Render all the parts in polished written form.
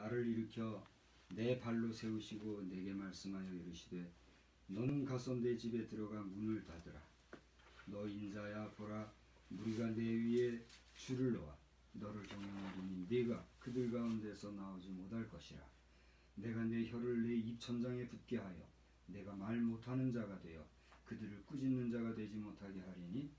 나를 일으켜 내 발로 세우시고 내게 말씀하여 이르시되 너는 가서 내 집에 들어가 문을 닫으라. 너 인자야 보라 무리가 내 위에 줄을 놓아 너를 경영하리니 네가 그들 가운데서 나오지 못할 것이라. 내가 내 혀를 내 입천장에 붙게 하여 내가 말 못하는 자가 되어 그들을 꾸짖는 자가 되지 못하게 하리니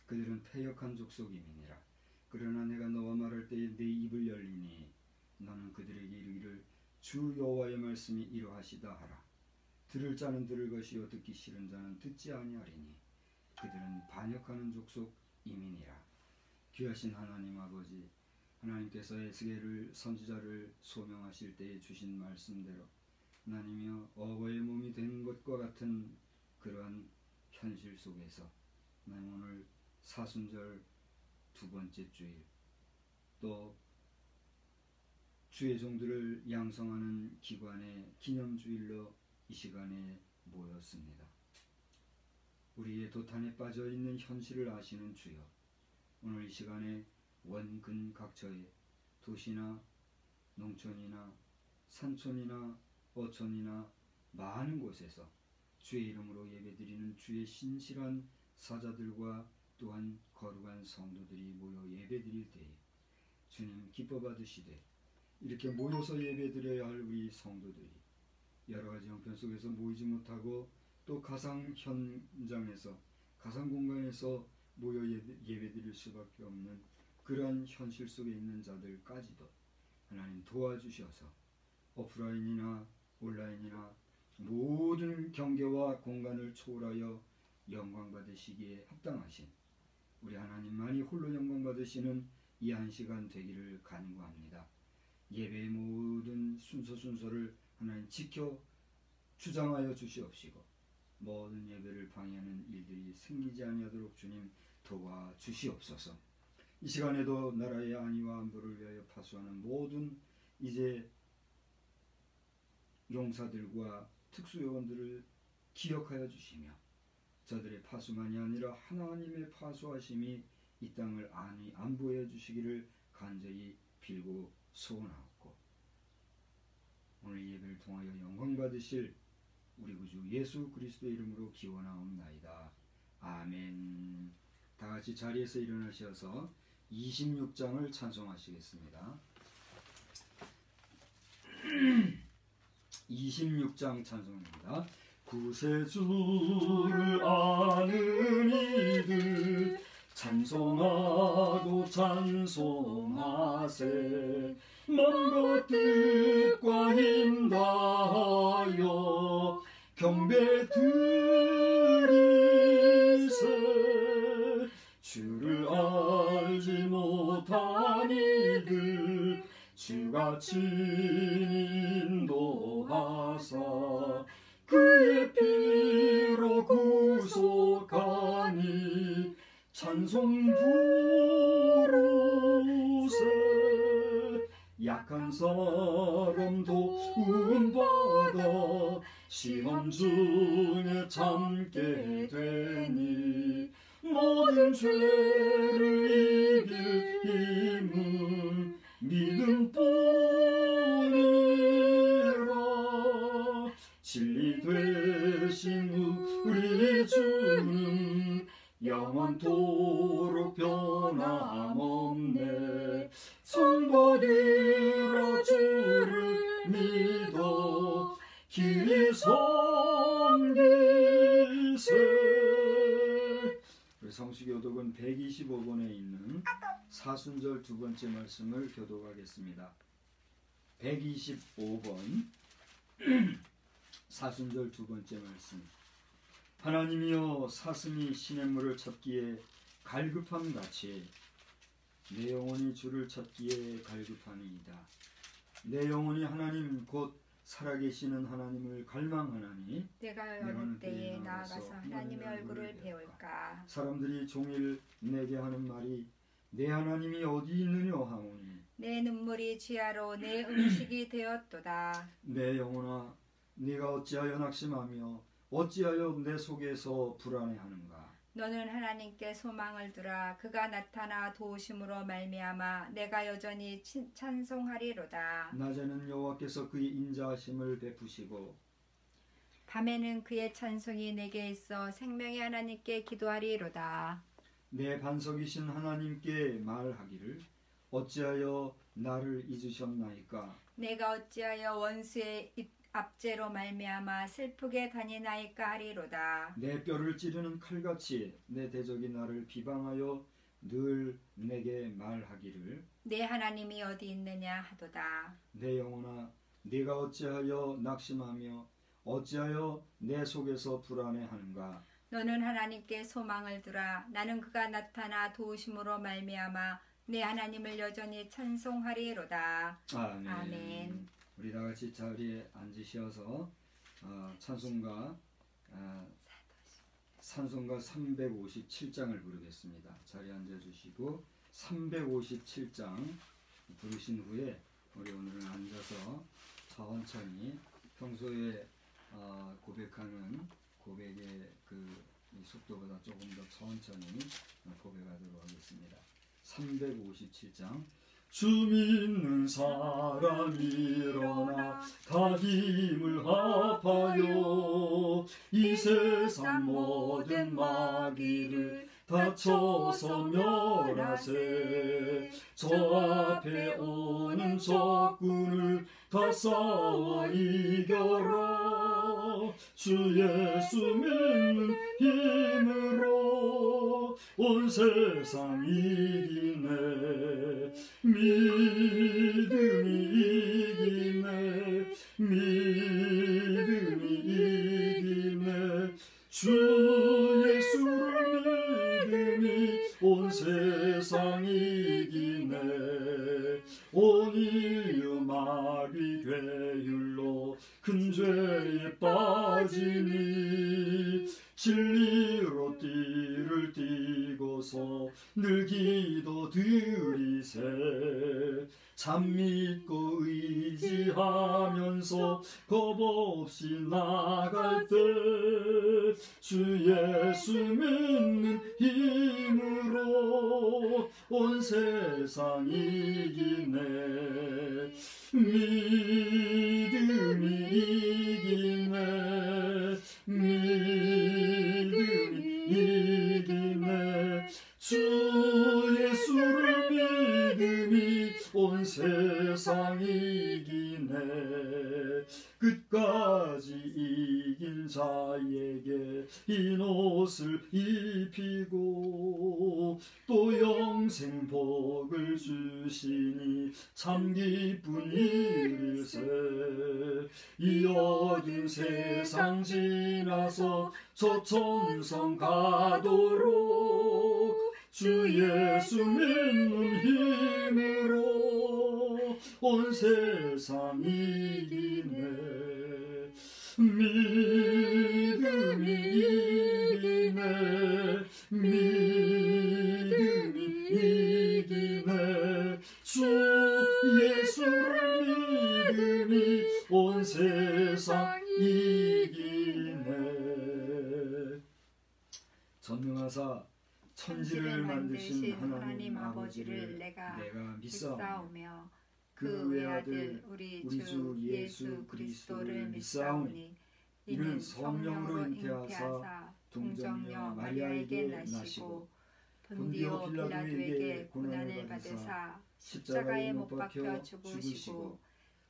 그들은 패역한 족속임이니라. 그러나 내가 너와 말할 때에 내 입을 열리니 너는 그들에게 이르기를 주 여호와의 말씀이 이러하시다 하라. 들을 자는 들을 것이요 듣기 싫은 자는 듣지 아니하리니 그들은 반역하는 족속임이니라. 귀하신 하나님 아버지, 하나님께서 에스겔을 선지자를 소명하실 때에 주신 말씀대로 하나님이여 어거의 몸이 된 것과 같은 그러한 현실 속에서 하나님 오늘 사순절 두 번째 주일 또 주의 종들을 양성하는 기관의 기념주일로 이 시간에 모였습니다. 우리의 도탄에 빠져있는 현실을 아시는 주여, 오늘 이 시간에 원근 각처에 도시나 농촌이나 산촌이나 어촌이나 많은 곳에서 주의 이름으로 예배드리는 주의 신실한 사자들과 또한 거룩한 성도들이 모여 예배드릴 때에 주님 기뻐 받으시되 이렇게 모여서 예배드려야 할 우리 성도들이 여러가지 형편 속에서 모이지 못하고 또 가상 현장에서 가상 공간에서 모여 예배드릴 수밖에 없는 그런 현실 속에 있는 자들까지도 하나님 도와주셔서 오프라인이나 온라인이나 모든 경계와 공간을 초월하여 영광 받으시기에 합당하신 우리 하나님만이 홀로 영광 받으시는 이 한 시간 되기를 간구합니다. 예배의 모든 순서를 하나님 지켜 주장하여 주시옵시고 모든 예배를 방해하는 일들이 생기지 아니하도록 주님 도와주시옵소서. 이 시간에도 나라의 안위와 안보를 위하여 파수하는 모든 이제 용사들과 특수요원들을 기억하여 주시며 저들의 파수만이 아니라 하나님의 파수하심이 이 땅을 안보해 주시기를 간절히 빌고 소원하옵고 오늘 예배를 통하여 영광 받으실 우리 구주 예수 그리스도의 이름으로 기원하옵나이다. 아멘. 다같이 자리에서 일어나셔서 26장을 찬송하시겠습니다. 26장 찬송입니다. 구세주를 아는 이들 찬송하고 찬송하세. 마음과 뜻과 힘 다하여 경배 드리세. 주를 알지 못한 이들 주가 친히 인도하사 그의 피로 구속하니 찬송 부르세. 약한 사람 도움받아 시험 중에 참게 되니 모든 죄를 이길 힘은 믿음뿐이라. 진리 되신 우리 주는 영원토록 변함없네. 성도들아 주를 믿어 길이 섬기세. 우리 성수교독은 125번에 있는 사순절 두 번째 말씀을 교독하겠습니다. 125번 사순절 두 번째 말씀. 하나님이여 사슴이 시냇물을 찾기에 갈급함 같이 내 영혼이 주를 찾기에 갈급하니이다. 내 영혼이 하나님 곧 살아계시는 하나님을 갈망하나니 내가 어느 때에 나아가서 하나님의 얼굴을 배울까. 사람들이 종일 내게 하는 말이 내 하나님이 어디 있느냐 하오니 내 눈물이 지하로 내 음식이 되었도다. 내 영혼아 네가 어찌하여 낙심하며 어찌하여 내 속에서 불안해하는가. 너는 하나님께 소망을 두라. 그가 나타나 도우심으로 말미암아 내가 여전히 찬송하리로다. 낮에는 여호와께서 그의 인자하심을 베푸시고 밤에는 그의 찬송이 내게 있어 생명의 하나님께 기도하리로다. 내 반석이신 하나님께 말하기를 어찌하여 나를 잊으셨나이까. 내가 어찌하여 원수의 압제로 말미암아 슬프게 다니나이까 하리로다. 내 뼈를 찌르는 칼같이 내 대적이 나를 비방하여 늘 내게 말하기를 내 하나님이 어디 있느냐 하도다. 내 영혼아 네가 어찌하여 낙심하며 어찌하여 내 속에서 불안해하는가. 너는 하나님께 소망을 두라. 나는 그가 나타나 도우심으로 말미암아 내 하나님을 여전히 찬송하리로다. 아멘. 아멘. 우리 다 같이 자리에 앉으셔서 찬송가 357장을 부르겠습니다. 자리에 앉아주시고 357장 부르신 후에 우리 오늘은 앉아서 천천히 평소에 고백하는 고백의 이 속도보다 조금 더 천천히 고백하도록 하겠습니다. 357장 주 믿는 사람 일어나 다 힘을 합하여 이 세상 모든 마귀를 다 쳐서 멸하세. 저 앞에 오는 적군을 다 싸워 이겨라. 주 예수 믿는 힘으로 온 세상 이기네. 믿음이 이기네. 믿음이 이기네. 주 예수를 믿음이 온 세상 이기네. 온 인류 마귀 괴율로 큰 죄에 빠지니 진리로 띠를 띠고서 늘 기도 드리세. 참 믿고 의지하면서 겁없이 나갈 때 주 예수 믿는 힘으로 온 세상 이기네. 믿음이 이기네. 믿음이 이기네. 주 예수를 믿음이 온 세상 이기네. 끝까지 이긴 자에게 흰 옷을 입히고 또 영생 복을 주시니 참 기쁜 일일세. 이 어두운 세상 지나서 저 천성 가도록 주 예수 믿는 힘으로 온 세상 이기네. 믿음이 이기네. 믿음이 이기네. 주 예수를 믿음이 온 세상 이기네. 전능하사 천지를 만드신 하나님 아버지를 내가 믿사오며 그 외아들 우리 주 예수 그리스도를 믿사오니 이는 성령으로 잉태하사 동정녀 마리아에게 나시고 본디오 빌라도에게 고난을 받으사 십자가에 못 박혀 죽으시고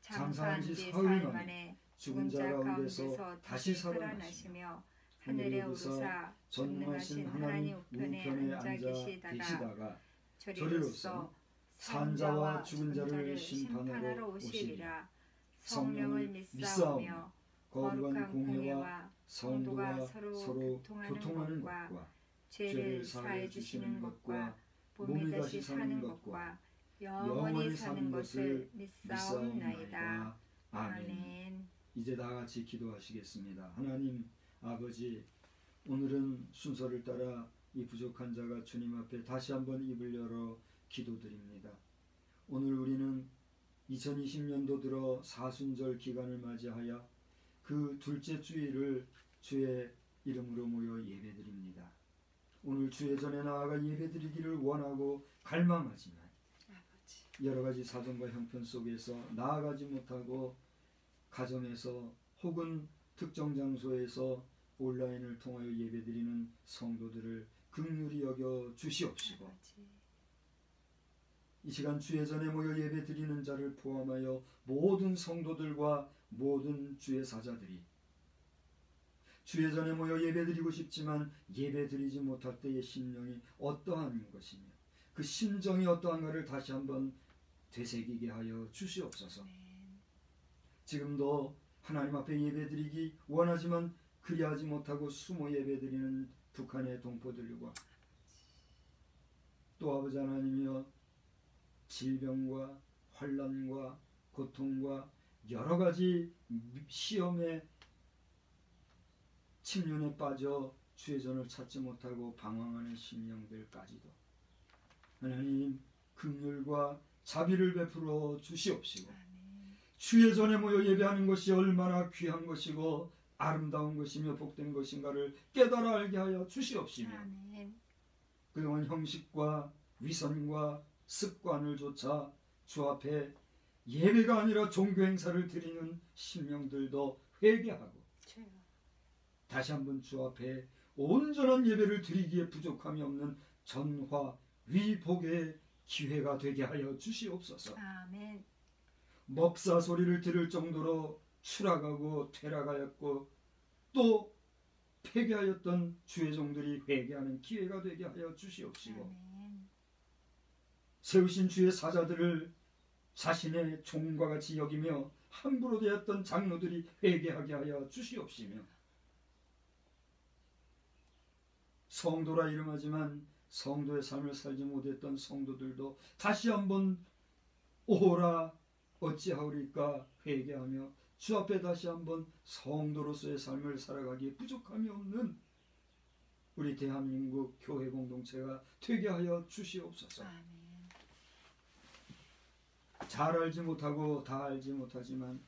장사한 지 사흘 만에 죽은 자 가운데서 다시 살아나시며 하늘에 오르사 전능하신 하나님 우편에 앉아 계시다가 저리로서 산 자와 죽은 자를 심판하러 오시리라. 성령을 믿사오며 거룩한 공회와 성도가 서로 교통하는 것과 죄를 사해 주시는 것과 몸이 다시 사는 것과 영원히 사는 것을 믿사옵나이다. 아멘. 이제 다 같이 기도하시겠습니다. 하나님 아버지, 오늘은 순서를 따라 이 부족한 자가 주님 앞에 다시 한번 입을 열어 기도드립니다. 오늘 우리는 2020년도 들어 사순절 기간을 맞이하여 그 둘째 주일을 주의 이름으로 모여 예배드립니다. 오늘 주의 전에 나아가 예배드리기를 원하고 갈망하지만 여러 가지 사정과 형편 속에서 나아가지 못하고 가정에서 혹은 특정 장소에서 온라인을 통하여 예배드리는 성도들을 긍휼히 여겨 주시옵시고 이 시간 주의 전에 모여 예배드리는 자를 포함하여 모든 성도들과 모든 주의 사자들이 주의 전에 모여 예배드리고 싶지만 예배드리지 못할 때의 심령이 어떠한 것이며 그 심정이 어떠한가를 다시 한번 되새기게 하여 주시옵소서. 지금도 하나님 앞에 예배드리기 원하지만 그리하지 못하고 숨어 예배드리는 북한의 동포들과 또 아버지 하나님이여 질병과 환난과 고통과 여러 가지 시험에 침륜에 빠져 주의 전을 찾지 못하고 방황하는 심령들까지도 하나님 긍휼과 자비를 베풀어 주시옵시고 주의 전에 모여 예배하는 것이 얼마나 귀한 것이고 아름다운 것이며 복된 것인가를 깨달아 알게 하여 주시옵시며 그동안 형식과 위선과 습관을 좇아 주 앞에 예배가 아니라 종교 행사를 드리는 심령들도 회개하고 다시 한번 주 앞에 온전한 예배를 드리기에 부족함이 없는 전화 위복의 기회가 되게 하여 주시옵소서. 아멘. 먹사 소리를 들을 정도로 추락하고 퇴락하였고 또 폐괴하였던 주의 종들이 회개하는 기회가 되게 하여 주시옵시고 아멘. 세우신 주의 사자들을 자신의 종과 같이 여기며 함부로 되었던 장로들이 회개하게 하여 주시옵시며 성도라 이름하지만 성도의 삶을 살지 못했던 성도들도 다시 한번 오라 어찌하오리까 회개하며 주 앞에 다시 한번 성도로서의 삶을 살아가기에 부족함이 없는 우리 대한민국 교회 공동체가 되게 하여 주시옵소서. 잘 알지 못하고 다 알지 못하지만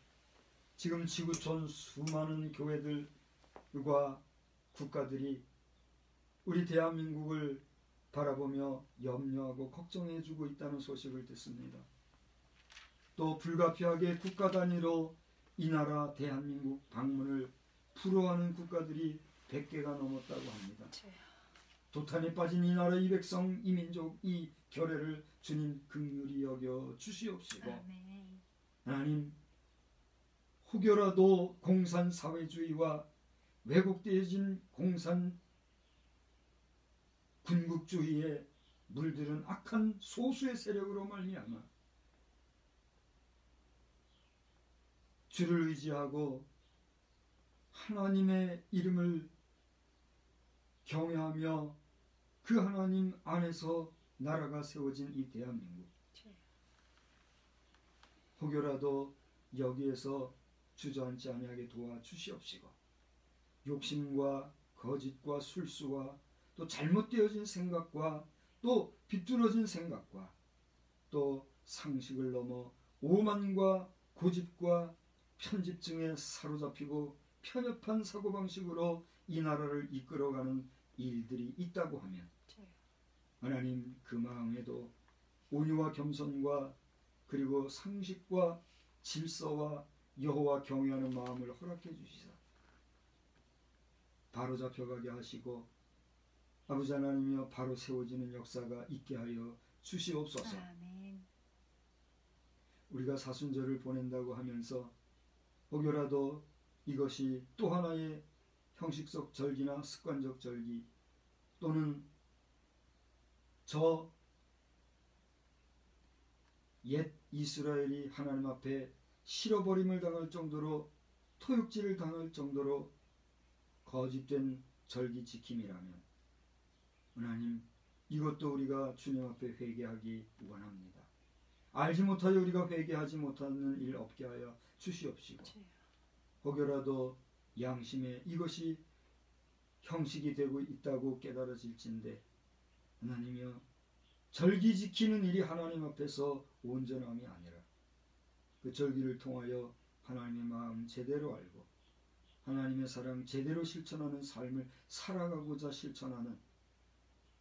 지금 지구촌 수많은 교회들과 국가들이 우리 대한민국을 바라보며 염려하고 걱정해주고 있다는 소식을 듣습니다. 또 불가피하게 국가 단위로 이 나라 대한민국 방문을 불허하는 국가들이 100개가 넘었다고 합니다. 도탄에 빠진 이 나라 이 백성 이 민족 이 결례를 주님 긍휼히 여겨 주시옵시고 하나님 혹여라도 공산사회주의와 왜곡되어진 공산 군국주의에 물들은 악한 소수의 세력으로 말미암아 주를 의지하고 하나님의 이름을 경외하며 그 하나님 안에서 나라가 세워진 이 대한민국 혹여라도 여기에서 주저앉지 아니하게 도와주시옵시고 욕심과 거짓과 술수와 또 잘못되어진 생각과 또 비뚤어진 생각과 또 상식을 넘어 오만과 고집과 편집증에 사로잡히고 편협한 사고방식으로 이 나라를 이끌어가는 일들이 있다고 하면 하나님 그 마음에도 온유와 겸손과 그리고 상식과 질서와 여호와 경외하는 마음을 허락해 주시사 바로 잡혀가게 하시고 아버지 하나님이여 바로 세워지는 역사가 있게 하여 주시옵소서. 아멘. 우리가 사순절을 보낸다고 하면서 혹여라도 이것이 또 하나의 형식적 절기나 습관적 절기 또는 저 옛 이스라엘이 하나님 앞에 실어버림을 당할 정도로 토육질을 당할 정도로 거짓된 절기 지킴이라면 하나님 이것도 우리가 주님 앞에 회개하기 원합니다. 알지 못하여 우리가 회개하지 못하는 일 없게 하여 주시옵시고 혹여라도 양심에 이것이 형식이 되고 있다고 깨달아질진데 하나님이여 절기 지키는 일이 하나님 앞에서 온전함이 아니라 그 절기를 통하여 하나님의 마음 제대로 알고 하나님의 사랑 제대로 실천하는 삶을 살아가고자 실천하는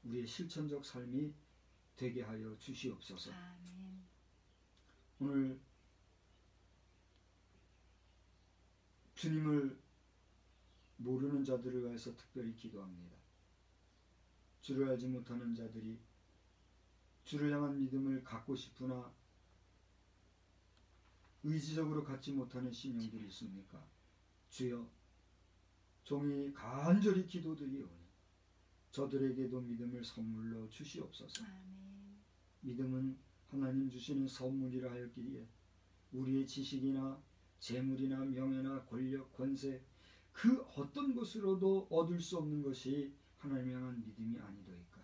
우리의 실천적 삶이 되게 하여 주시옵소서. 아멘. 오늘 주님을 모르는 자들을 위해서 특별히 기도합니다. 주를 알지 못하는 자들이 주를 향한 믿음을 갖고 싶으나 의지적으로 갖지 못하는 심령들이 있습니까? 주여, 종이 간절히 기도드리오니 저들에게도 믿음을 선물로 주시옵소서. 아멘. 믿음은 하나님 주시는 선물이라 하였기에 우리의 지식이나 재물이나 명예나 권력, 권세 그 어떤 것으로도 얻을 수 없는 것이 하나님 향한 믿음이 아니더이까.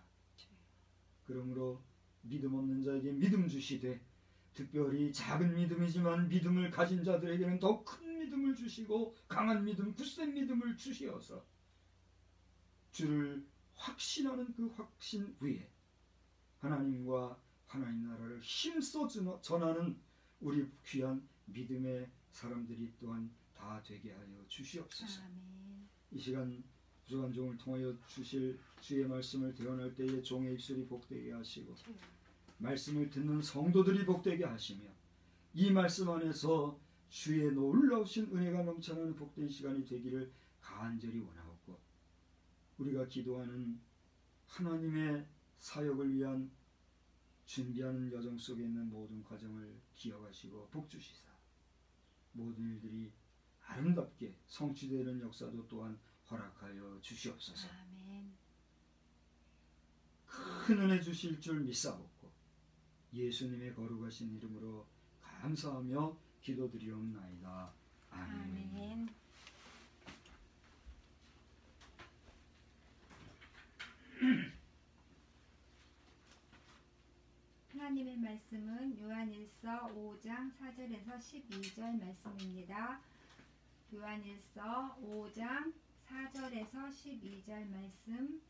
그러므로 믿음 없는 자에게 믿음 주시되 특별히 작은 믿음이지만 믿음을 가진 자들에게는 더 큰 믿음을 주시고 강한 믿음, 굳센 믿음을 주시어서 주를 확신하는 그 확신 위에 하나님과 하나님 나라를 힘써 전하는 우리 귀한 믿음의 사람들이 또한 다 되게 하여 주시옵소서. 아멘. 이 시간 부족한 종을 통하여 주실 주의 말씀을 대언할 때에 종의 입술이 복되게 하시고 말씀을 듣는 성도들이 복되게 하시며 이 말씀 안에서 주의 놀라우신 은혜가 넘쳐나는 복된 시간이 되기를 간절히 원하옵고 우리가 기도하는 하나님의 사역을 위한 준비하는 여정 속에 있는 모든 과정을 기억하시고 복주시사 모든 일들이 아름답게 성취되는 역사도 또한 허락하여 주시옵소서. 아멘. 큰 은혜 주실 줄 믿사옵고 예수님의 거룩하신 이름으로 감사하며 기도드리옵나이다. 아멘. 아멘. 하나님의 말씀은 요한일서 5장 4절에서 12절 말씀입니다. 요한일서 5장 4절에서 12절 말씀.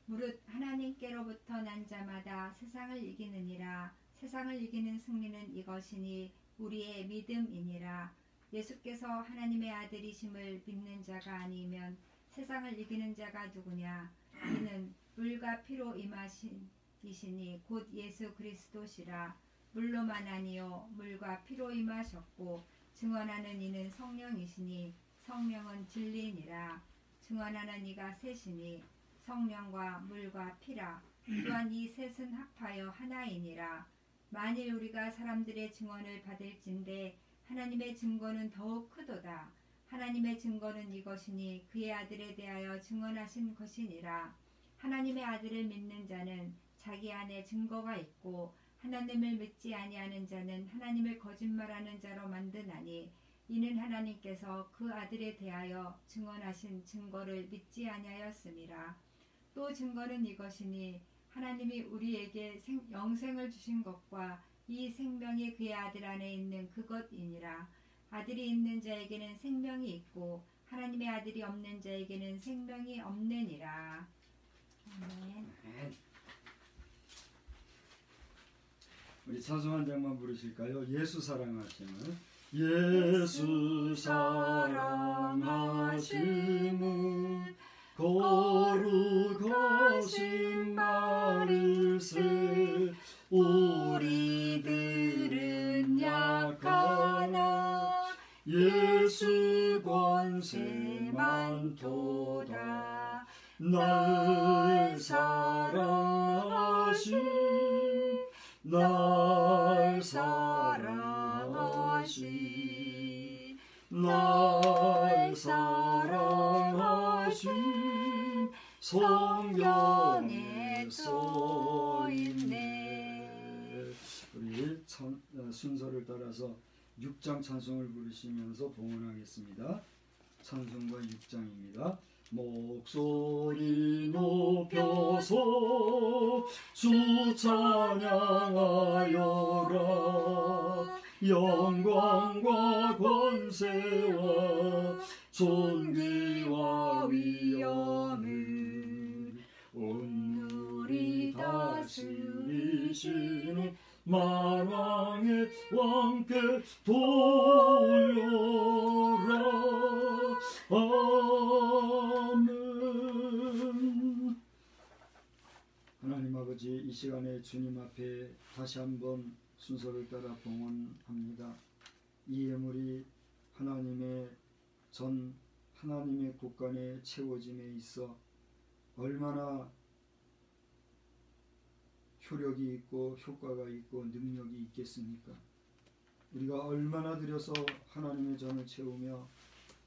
무릇 하나님께로부터 난 자마다 세상을 이기느니라. 세상을 이기는 승리는 이것이니 우리의 믿음이니라. 예수께서 하나님의 아들이심을 믿는 자가 아니면 세상을 이기는 자가 누구냐? 이는 물과 피로 임하신 이시니 곧 예수 그리스도시라. 물로만 아니요 물과 피로 임하셨고 증언하는 이는 성령이시니 성령은 진리니라. 증언하는 이가 셋이니 성령과 물과 피라. 또한 이 셋은 합하여 하나이니라. 만일 우리가 사람들의 증언을 받을진대 하나님의 증거는 더욱 크도다. 하나님의 증거는 이것이니 그의 아들에 대하여 증언하신 것이니라. 하나님의 아들을 믿는 자는 자기 안에 증거가 있고 하나님을 믿지 아니하는 자는 하나님을 거짓말하는 자로 만드나니 이는 하나님께서 그 아들에 대하여 증언하신 증거를 믿지 아니하였음이라. 또 증거는 이것이니 하나님이 우리에게 영생을 주신 것과 이 생명이 그의 아들 안에 있는 그것이니라. 아들이 있는 자에게는 생명이 있고 하나님의 아들이 없는 자에게는 생명이 없느니라. 아멘. 우리 찬송 한 장만 부르실까요? 예수 사랑하심은 예수 사랑하심은 거룩하신 말일세. 우리들은 약하나 예수 권세만 도다. 날 사랑하신 날 사랑하신 날 사랑하신 성경에 써있네. 우리 순서를 따라서 6장 찬송을 부르시면서 봉헌하겠습니다. 찬송가 6장입니다. 목소리 높여서 주 찬양하여라. 영광과 권세와 존귀와 위엄을 온누리 다스리시는 만왕의 왕께 돌려라. 아멘. 아버지, 이 시간에 주님 앞에 다시 한번 순서를 따라 봉헌합니다. 이 예물이 하나님의 곳간에 채워짐에 있어 얼마나 효력이 있고 효과가 있고 능력이 있겠습니까? 우리가 얼마나 들여서 하나님의 전을 채우며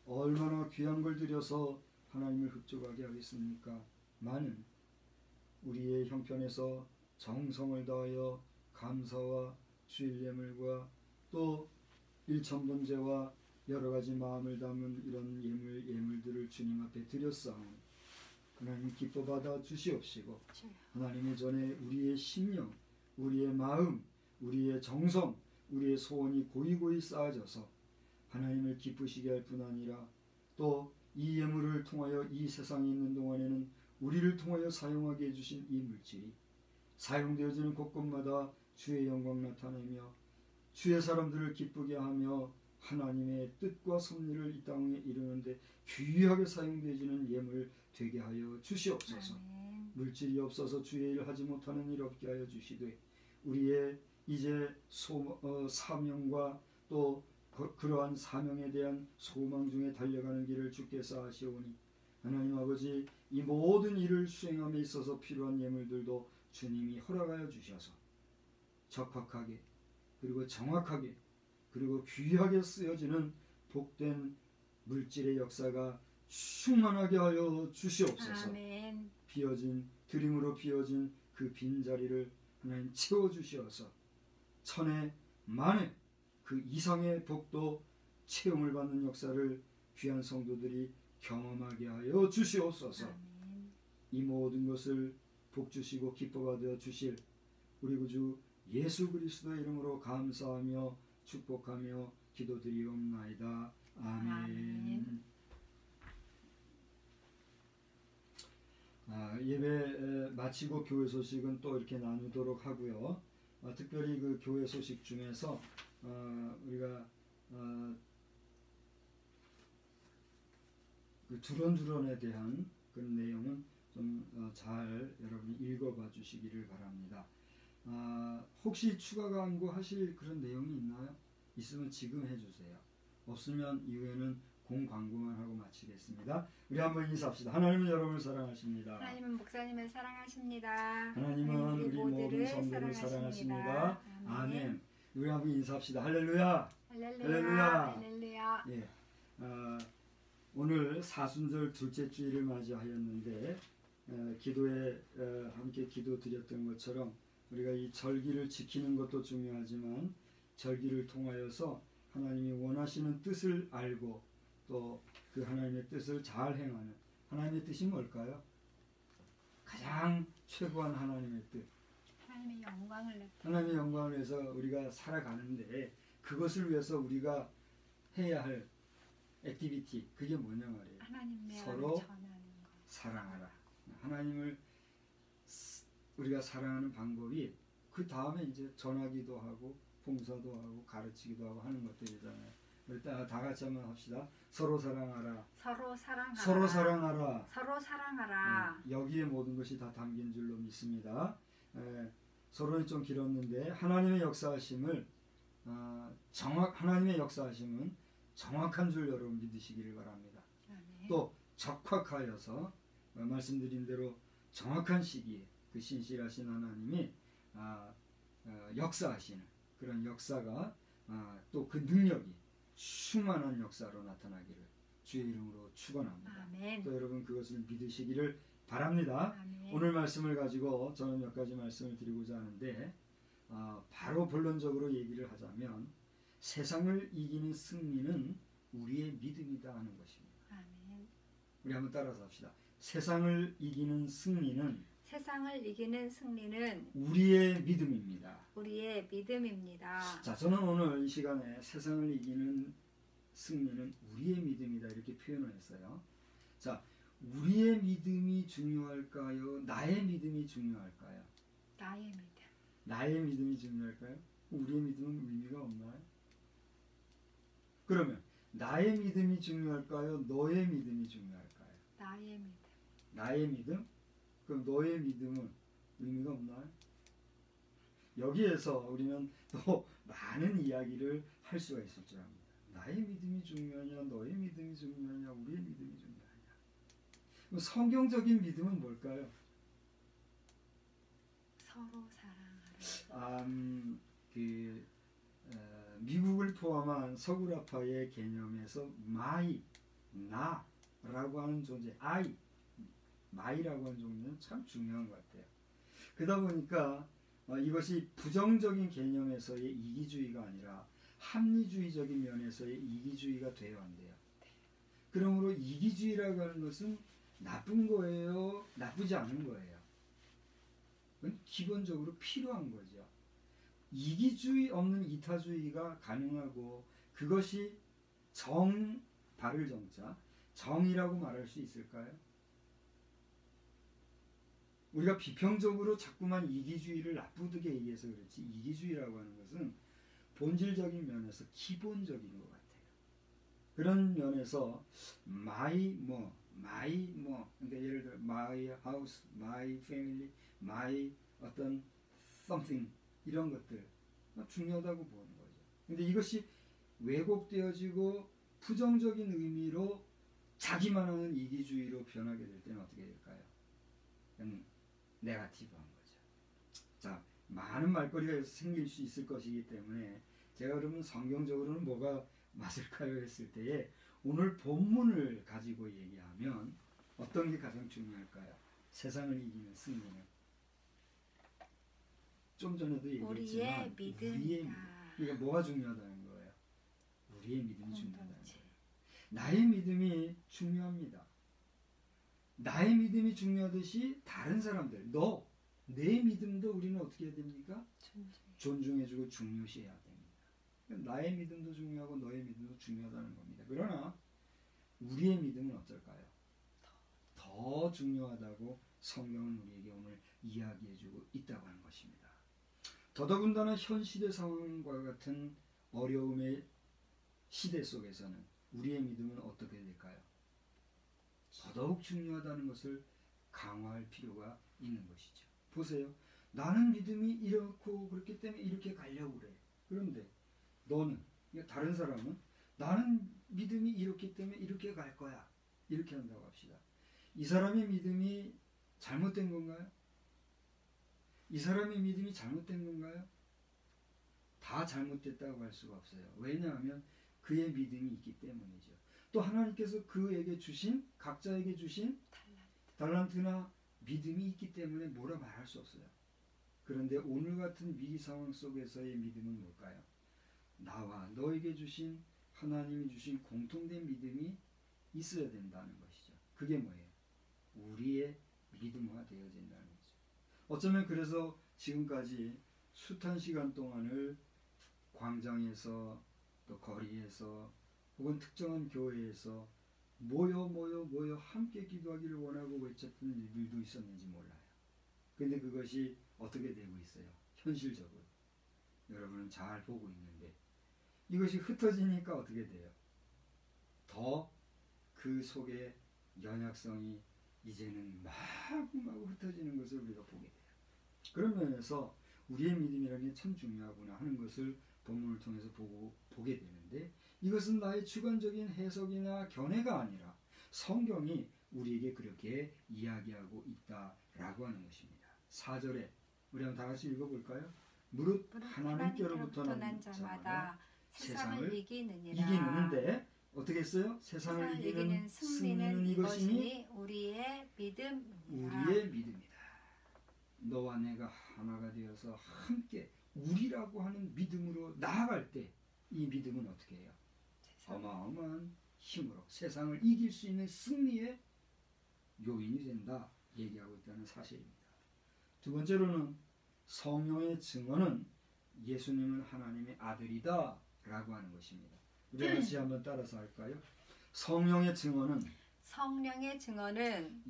얼마나 귀한 걸 들여서 하나님을 흡족하게 하겠습니까? 많은 우리의 형편에서 정성을 다하여 감사와 주일 예물과 또 일천번제와 여러 가지 마음을 담은 이런 예물들을 주님 앞에 드렸사오니 하나님 기뻐 받아 주시옵시고, 하나님의 전에 우리의 심령, 우리의 마음, 우리의 정성, 우리의 소원이 고이고이 쌓아져서 하나님을 기쁘시게 할 뿐 아니라 또 이 예물을 통하여 이 세상에 있는 동안에는 우리를 통하여 사용하게 해주신 이 물질이 사용되어지는 곳곳마다 주의 영광 나타내며 주의 사람들을 기쁘게 하며 하나님의 뜻과 섭리를 이 땅에 이루는데 귀하게 사용되어지는 예물 되게 하여 주시옵소서. 아멘. 물질이 없어서 주의 일을 하지 못하는 일 없게 하여 주시되 우리의 이제 사명과 또 그러한 사명에 대한 소망 중에 달려가는 길을 주께서 아시오니 하나님 아버지, 이 모든 일을 수행함에 있어서 필요한 예물들도 주님이 허락하여 주셔서 적확하게 그리고 정확하게 그리고 귀하게 쓰여지는 복된 물질의 역사가 충만하게 하여 주시옵소서. 아멘. 드림으로 비어진 그 빈자리를 하나님 채워주시어서 천에 만에 그 이상의 복도 체험을 받는 역사를 귀한 성도들이 경험하게 하여 주시옵소서. 아멘. 이 모든 것을 복주시고 기뻐받아 주실 우리 구주 예수 그리스도의 이름으로 감사하며 축복하며 기도드리옵나이다. 아멘. 아멘. 예배 마치고 교회 소식은 또 이렇게 나누도록 하고요. 특별히 그 교회 소식 중에서 우리가 그 두런두런에 대한 그런 내용은 좀 잘 여러분이 읽어봐 주시기를 바랍니다. 혹시 추가 광고하실 그런 내용이 있나요? 있으면 지금 해주세요. 없으면 이후에는 공광고만 하고 마치겠습니다. 우리 한번 인사합시다. 하나님은 여러분을 사랑하십니다. 하나님은 목사님을 사랑하십니다. 하나님은 우리 모든 성도를 사랑하십니다. 아멘. 우리 한번 인사합시다. 할렐루야. 할렐루야. 할렐루야. 예. 오늘 사순절 둘째 주일을 맞이하였는데 기도에 함께 기도 드렸던 것처럼 우리가 이 절기를 지키는 것도 중요하지만 절기를 통하여서 하나님이 원하시는 뜻을 알고 또 그 하나님의 뜻을 잘 행하는 하나님의 뜻이 뭘까요? 가장 최고한 하나님의 뜻. 하나님의 영광을 위해서 우리가 살아가는데 그것을 위해서 우리가 해야 할 액티비티 그게 뭐냐 말이에요. 서로 사랑하라. 하나님을 우리가 사랑하는 방법이 그 다음에 이제 전하기도 하고 봉사도 하고 가르치기도 하고 하는 것들이잖아요. 일단 다 같이 한번 합시다. 서로 사랑하라. 서로 사랑하라. 서로 사랑하라. 서로 사랑하라. 여기에 모든 것이 다 담긴 줄로 믿습니다. 서론이 좀 길었는데 하나님의 역사하심을 하나님의 역사하심은 정확한 줄 여러분 믿으시기를 바랍니다. 아멘. 또 적확하여서 말씀드린 대로 정확한 시기에 그 신실하신 하나님이 역사하시는 그런 역사가 또 그 능력이 충만한 역사로 나타나기를 주의 이름으로 축원합니다. 아멘. 또 여러분 그것을 믿으시기를 바랍니다. 아멘. 오늘 말씀을 가지고 저는 몇 가지 말씀을 드리고자 하는데 바로 본론적으로 얘기를 하자면 세상을 이기는 승리는 우리의 믿음이다 하는 것입니다. 아멘. 우리 한번 따라서 합시다. 세상을 이기는 승리는 우리의 믿음입니다. 우리의 믿음입니다. 자, 저는 오늘 이 시간에 세상을 이기는 승리는 우리의 믿음이다 이렇게 표현을 했어요. 자, 우리의 믿음이 중요할까요? 나의 믿음이 중요할까요? 나의 믿음. 나의 믿음이 중요할까요? 우리의 믿음은 의미가 없나요? 그러면 나의 믿음이 중요할까요? 너의 믿음이 중요할까요? 나의 믿음. 나의 믿음? 그럼 너의 믿음은 의미가 없나요? 여기에서 우리는 또 많은 이야기를 할 수가 있을 줄 압니다. 나의 믿음이 중요하냐, 너의 믿음이 중요하냐, 우리의 믿음이 중요하냐. 그럼 성경적인 믿음은 뭘까요? 서로 사랑하라. 미국을 포함한 서구라파의 개념에서 마이, 나라고 하는 존재, I, 마이라고 하는 존재는 참 중요한 것 같아요. 그러다 보니까 이것이 부정적인 개념에서의 이기주의가 아니라 합리주의적인 면에서의 이기주의가 되어야 한대요. 그러므로 이기주의라고 하는 것은 나쁜 거예요? 나쁘지 않은 거예요? 그건 기본적으로 필요한 거죠. 이기주의 없는 이타주의가 가능하고 그것이 바를 정자, 정이라고 말할 수 있을까요? 우리가 비평적으로 자꾸만 이기주의를 나쁘게 얘기해서 그렇지 이기주의라고 하는 것은 본질적인 면에서 기본적인 것 같아요. 그런 면에서 그러니까 예를 들어 my house, my family, my 어떤 something 이런 것들 중요하다고 보는 거죠. 근데 이것이 왜곡되어지고 부정적인 의미로 자기만 하는 이기주의로 변하게 될 때는 어떻게 될까요? 네거티브한 거죠. 자, 많은 말거리가 생길 수 있을 것이기 때문에 제가 그러면 성경적으로는 뭐가 맞을까요? 했을 때에 오늘 본문을 가지고 얘기하면 어떤 게 가장 중요할까요? 세상을 이기는 승리는 좀 전에도 얘기했지만 우리의 그러니까 뭐가 중요하다는 거예요? 우리의 믿음이 중요하다는 거예요. 나의 믿음이 중요합니다. 나의 믿음이 중요하듯이 다른 사람들, 내 믿음도 우리는 어떻게 해야 됩니까? 존중해주고 중요시해야 됩니다. 나의 믿음도 중요하고 너의 믿음도 중요하다는 겁니다. 그러나 우리의 믿음은 어떨까요? 더 중요하다고 성경은 우리에게 오늘 이야기해주고 있다고 하는 것입니다. 더더군다나 현 시대 상황과 같은 어려움의 시대 속에서는 우리의 믿음은 어떻게 될까요? 더더욱 중요하다는 것을 강화할 필요가 있는 것이죠. 보세요. 나는 믿음이 이렇고 그렇기 때문에 이렇게 가려고 그래. 그런데 너는, 다른 사람은 나는 믿음이 이렇기 때문에 이렇게 갈 거야. 이렇게 한다고 합시다. 이 사람의 믿음이 잘못된 건가요? 이 사람의 믿음이 잘못된 건가요? 다 잘못됐다고 할 수가 없어요. 왜냐하면 그의 믿음이 있기 때문이죠. 또 하나님께서 그에게 주신, 각자에게 주신 달란트나 믿음이 있기 때문에 뭐라 말할 수 없어요. 그런데 오늘 같은 위기 상황 속에서의 믿음은 뭘까요? 나와 너에게 주신, 하나님이 주신 공통된 믿음이 있어야 된다는 것이죠. 그게 뭐예요? 우리의 믿음화 되어진다는 거죠. 어쩌면 그래서 지금까지 숱한 시간 동안을 광장에서 또 거리에서 혹은 특정한 교회에서 모여 함께 기도하기를 원하고 외쳤던 일들도 있었는지 몰라요. 근데 그것이 어떻게 되고 있어요? 현실적으로. 여러분은 잘 보고 있는데 이것이 흩어지니까 어떻게 돼요? 더 그 속에 연약성이 이제는 마구 흩어지는 것을 우리가 보게 돼요. 그런 면에서 우리의 믿음이라는 게 참 중요하구나 하는 것을 본문을 통해서 보게 되는데 이것은 나의 주관적인 해석이나 견해가 아니라 성경이 우리에게 그렇게 이야기하고 있다라고 하는 것입니다. 4절에 우리 한번 다 같이 읽어볼까요? 무릇 하나님께로부터 난 자마다 세상을 이기는데 어떻게 했어요? 세상을 이기는 승리는 이것이니 우리의 믿음이다. 우리의 믿음이다. 너와 내가 하나가 되어서 함께 우리라고 하는 믿음으로 나아갈 때 이 믿음은 어떻게 해요? 어마어마한 힘으로 세상을 이길 수 있는 승리의 요인이 된다 얘기하고 있다는 사실입니다. 두 번째로는 성령의 증언은 예수님은 하나님의 아들이다 라고 하는 것입니다. 우리 같이 한번 따라서 할까요? 성령의 증언은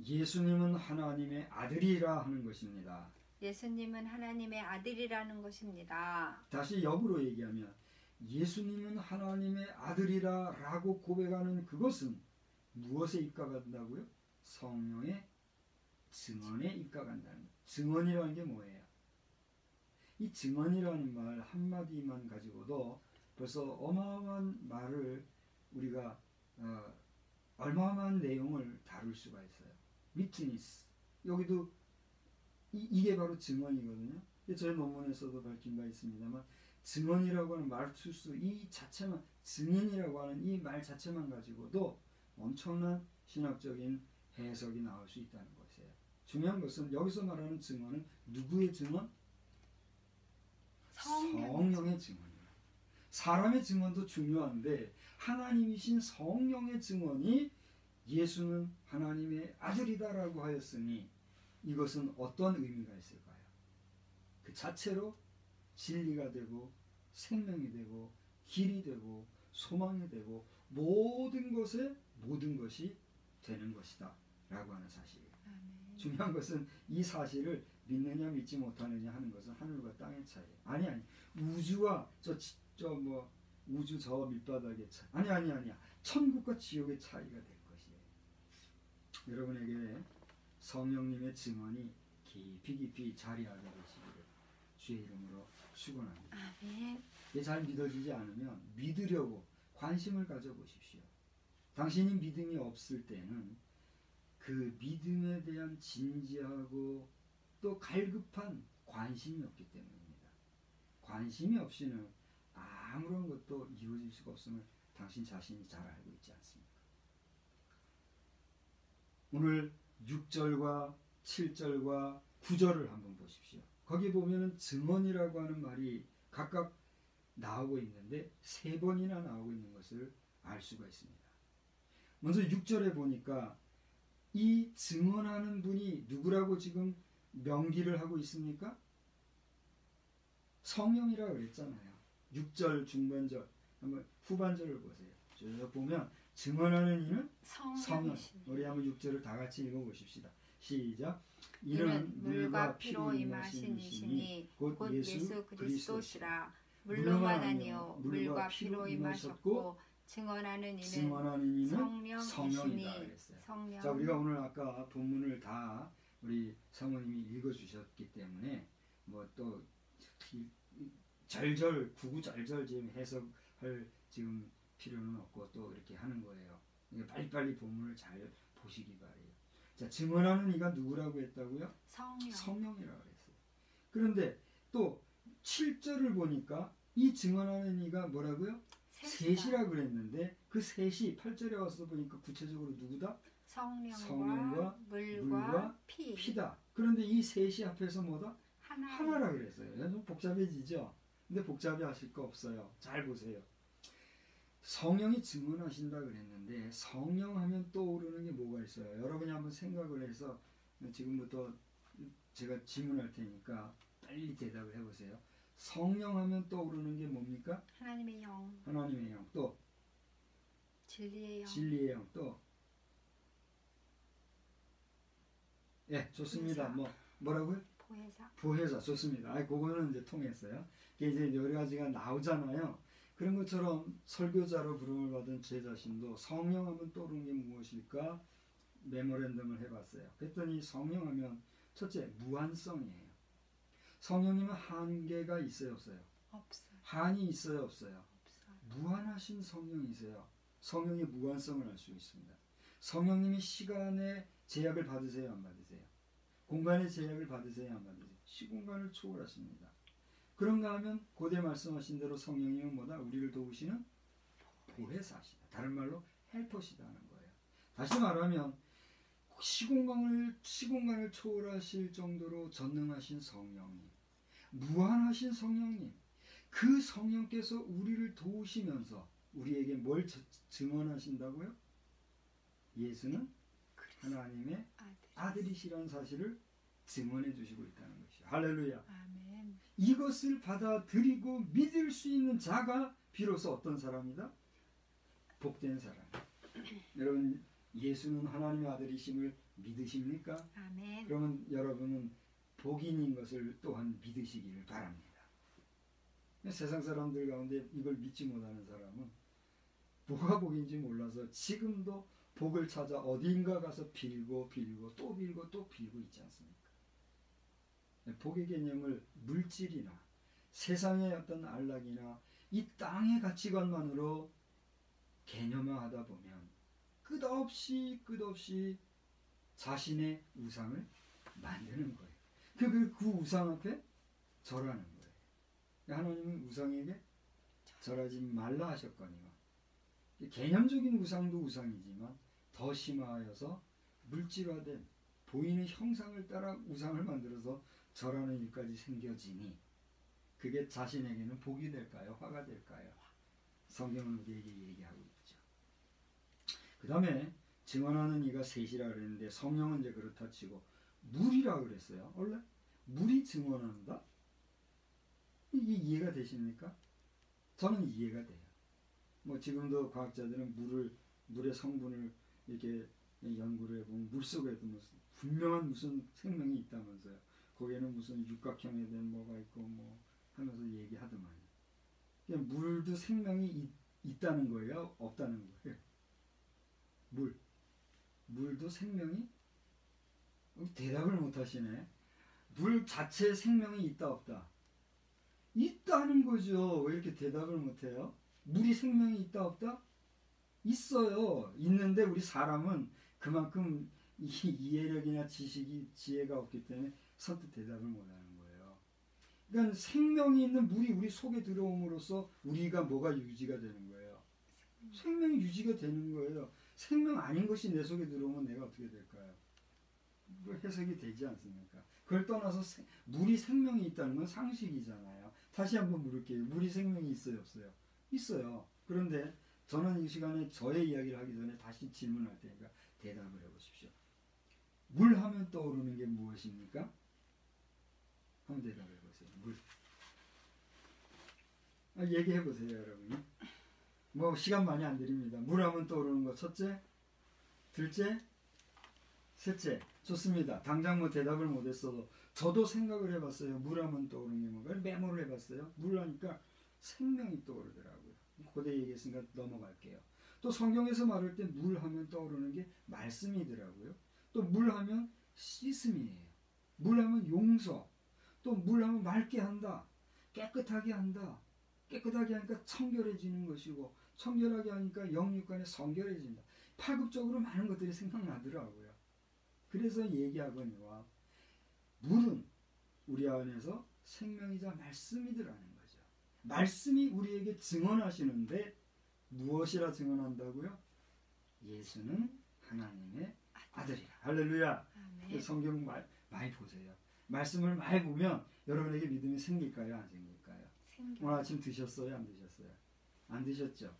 예수님은 하나님의 아들이라 하는 것입니다. 예수님은 하나님의 아들이라는 것입니다. 다시 역으로 얘기하면 예수님은 하나님의 아들이라 라고 고백하는 그것은 무엇에 입각한다고요? 성령의 증언에 입각한다는 거예요. 증언이라는 게 뭐예요? 이 증언이라는 말 한마디만 가지고도 벌써 어마어마한 말을 우리가 어마어마한 내용을 다룰 수가 있어요. 위트니스. 여기도 이게 바로 증언이거든요. 저희 논문에서도 밝힌 바 있습니다만 증언이라고 하는 말투수 이 자체만 증인이라고 하는 이 말 자체만 가지고도 엄청난 신학적인 해석이 나올 수 있다는 것이에요. 중요한 것은 여기서 말하는 증언은 누구의 증언? 성령의 증언이에요. 사람의 증언도 중요한데 하나님이신 성령의 증언이 예수는 하나님의 아들이다라고 하였으니 이것은 어떤 의미가 있을까요? 그 자체로 진리가 되고 생명이 되고 길이 되고 소망이 되고 모든 것이 되는 것이다 라고 하는 사실이에요. 중요한 것은 이 사실을 믿느냐 믿지 못하느냐 하는 것은 하늘과 땅의 차이예요. 아니 우주와 우주 저 밑바닥의 차이 아니야 천국과 지옥의 차이가 될 것이에요. 여러분에게 성령님의 증언이 깊이 자리하게 되시기를 주의 이름으로 축원합니다. 아멘. 이게 잘 믿어지지 않으면 믿으려고 관심을 가져보십시오. 당신이 믿음이 없을 때는 그 믿음에 대한 진지하고 또 갈급한 관심이 없기 때문입니다. 관심이 없이는 아무런 것도 이루어질 수가 없음을 당신 자신이 잘 알고 있지 않습니까? 오늘 6절과 7절과 9절을 한번 보십시오. 거기 보면은 증언이라고 하는 말이 각각 나오고 있는데 3번이나 나오고 있는 것을 알 수가 있습니다. 먼저 6절에 보니까 이 증언하는 분이 누구라고 지금 명기를 하고 있습니까? 성령이라고 그랬잖아요. 6절 중반절 한번 후반절을 보세요. 쭉 보면 증언하는 이는 성령. 우리 한번 6절을 다 같이 읽어보십시다. 시작. 이는 물과 피로 임하신 이시니 곧 예수 그리스도시라. 물로만 아니요 물과 피로 임하셨고 증언하는 이는 성령이시니. 성령. 자, 우리가 오늘 아까 본문을 다 우리 사모님이 읽어주셨기 때문에 뭐 또 절절 구구절절 지금 해석할 지금 필요는 없고 또 이렇게 하는 거예요. 빨리빨리 본문을 잘 보시기 바래요. 자, 증언하는 이가 누구라고 했다고요? 성령이라고 했어요. 그런데 또 7절을 보니까 이 증언하는 이가 뭐라고요? 셋이라고 그랬는데 그 셋이 8절에 와서 보니까 구체적으로 누구다? 성령과 물과 피다. 그런데 이 셋이 앞에서 뭐다? 하나라 그랬어요. 좀 복잡해지죠? 근데 복잡해 하실 거 없어요. 잘 보세요. 성령이 증언하신다 그랬는데 성령 하면 떠오르는 게 뭐가 있어요? 여러분이 한번 생각을 해서 지금부터 제가 질문할 테니까 빨리 대답을 해보세요. 성령 하면 떠오르는 게 뭡니까? 하나님의 영. 하나님의 영. 또 진리의 영. 진리의 영. 또 예, 좋습니다. 뭐라고요? 보혜사 좋습니다. 그거는 이제 통했어요. 이게 이제 여러 가지가 나오잖아요. 그런 것처럼 설교자로 부름을 받은 제 자신도 성령하면 떠오르는 게 무엇일까 메모랜덤을 해봤어요. 그랬더니 성령하면 첫째 무한성이에요. 성령님은 한계가 있어요, 없어요? 없어요. 한이 있어요, 없어요? 없어요. 무한하신 성령이세요. 성령의 무한성을 알 수 있습니다. 성령님이 시간의 제약을 받으세요, 안 받으세요? 공간의 제약을 받으세요, 안 받으세요? 시공간을 초월하십니다. 그런가 하면 고대 말씀하신 대로 성령님은 뭐다? 우리를 도우시는 보혜사시다. 다른 말로 헬퍼시다는 거예요. 다시 말하면 시공간을 초월하실 정도로 전능하신 성령님, 무한하신 성령님, 그 성령께서 우리를 도우시면서 우리에게 뭘 증언하신다고요? 예수는 하나님의 아들이시라는 사실을 증언해 주시고 있다는 것이죠. 할렐루야. 아멘. 이것을 받아들이고 믿을 수 있는 자가 비로소 어떤 사람이다? 복된 사람. 여러분 예수는 하나님의 아들이심을 믿으십니까? 아멘. 그러면 여러분은 복인인 것을 또한 믿으시기를 바랍니다. 세상 사람들 가운데 이걸 믿지 못하는 사람은 뭐가 복인지 몰라서 지금도 복을 찾아 어딘가 가서 빌고 빌고 또 빌고 또 빌고 있지 않습니까? 복의 개념을 물질이나 세상의 어떤 안락이나 이 땅의 가치관만으로 개념화하다 보면 끝없이 자신의 우상을 만드는 거예요. 그 우상 앞에 절하는 거예요. 하나님은 우상에게 절하지 말라 하셨거니와 개념적인 우상도 우상이지만 더 심하여서 물질화된 보이는 형상을 따라 우상을 만들어서 절하는 일까지 생겨지니 그게 자신에게는 복이 될까요? 화가 될까요? 성경은 우리에게 얘기하고 있죠. 그 다음에 증언하는 이가 셋이라 그랬는데 성령은 이제 그렇다 치고 물이라 그랬어요. 원래 물이 증언한다? 이게 이해가 되십니까? 저는 이해가 돼요. 뭐 지금도 과학자들은 물의 성분을 이렇게 연구를 해보면 물 속에도 분명한 무슨 생명이 있다면서요. 거기에는 무슨 육각형에 대한 뭐가 있고 뭐 하면서 얘기하더만요. 물도 생명이 있다는 거예요? 없다는 거예요? 물도 생명이? 대답을 못 하시네. 물 자체에 생명이 있다 없다? 있다는 거죠. 왜 이렇게 대답을 못 해요? 물이 생명이 있다 없다? 있어요. 있는데 우리 사람은 그만큼 이해력이나 지혜가 없기 때문에 선뜻 대답을 못하는 거예요. 그러니까 생명이 있는 물이 우리 속에 들어옴으로써 우리가 뭐가 유지가 되는 거예요? 생명이 유지가 되는 거예요. 생명 아닌 것이 내 속에 들어오면 내가 어떻게 될까요? 해석이 되지 않습니까? 그걸 떠나서 물이 생명이 있다는 건 상식이잖아요. 다시 한번 물을게요. 물이 생명이 있어요, 없어요? 있어요. 그런데 저는 이 시간에 저의 이야기를 하기 전에 다시 질문할 테니까 대답을 해보십시오. 물 하면 떠오르는 게 무엇입니까? 한번 대답해 보세요. 물. 얘기해 보세요, 여러분이. 뭐 시간 많이 안 드립니다. 물 하면 떠오르는 거 첫째, 둘째, 셋째. 좋습니다. 당장 뭐 대답을 못했어도 저도 생각을 해봤어요. 물 하면 떠오르는 게 뭔가 메모를 해봤어요. 물 하니까 생명이 떠오르더라고요. 고대 얘기했으니까 넘어갈게요. 또 성경에서 말할 때 물 하면 떠오르는 게 말씀이더라고요. 또 물 하면 씻음이에요. 물 하면 용서. 또 물 하면 맑게 한다. 깨끗하게 한다. 깨끗하게 하니까 청결해지는 것이고 청결하게 하니까 영육간에 성결해진다. 파급적으로 많은 것들이 생각나더라고요. 그래서 얘기하거니와 물은 우리 안에서 생명이자 말씀이더라는 거죠. 말씀이 우리에게 증언하시는데 무엇이라 증언한다고요? 예수는 하나님의 아들이라. 할렐루야. 성경 많이 보세요. 말씀을 많이 보면 여러분에게 믿음이 생길까요? 안 생길까요? 오늘 아침 드셨어요? 안 드셨어요? 안 드셨죠?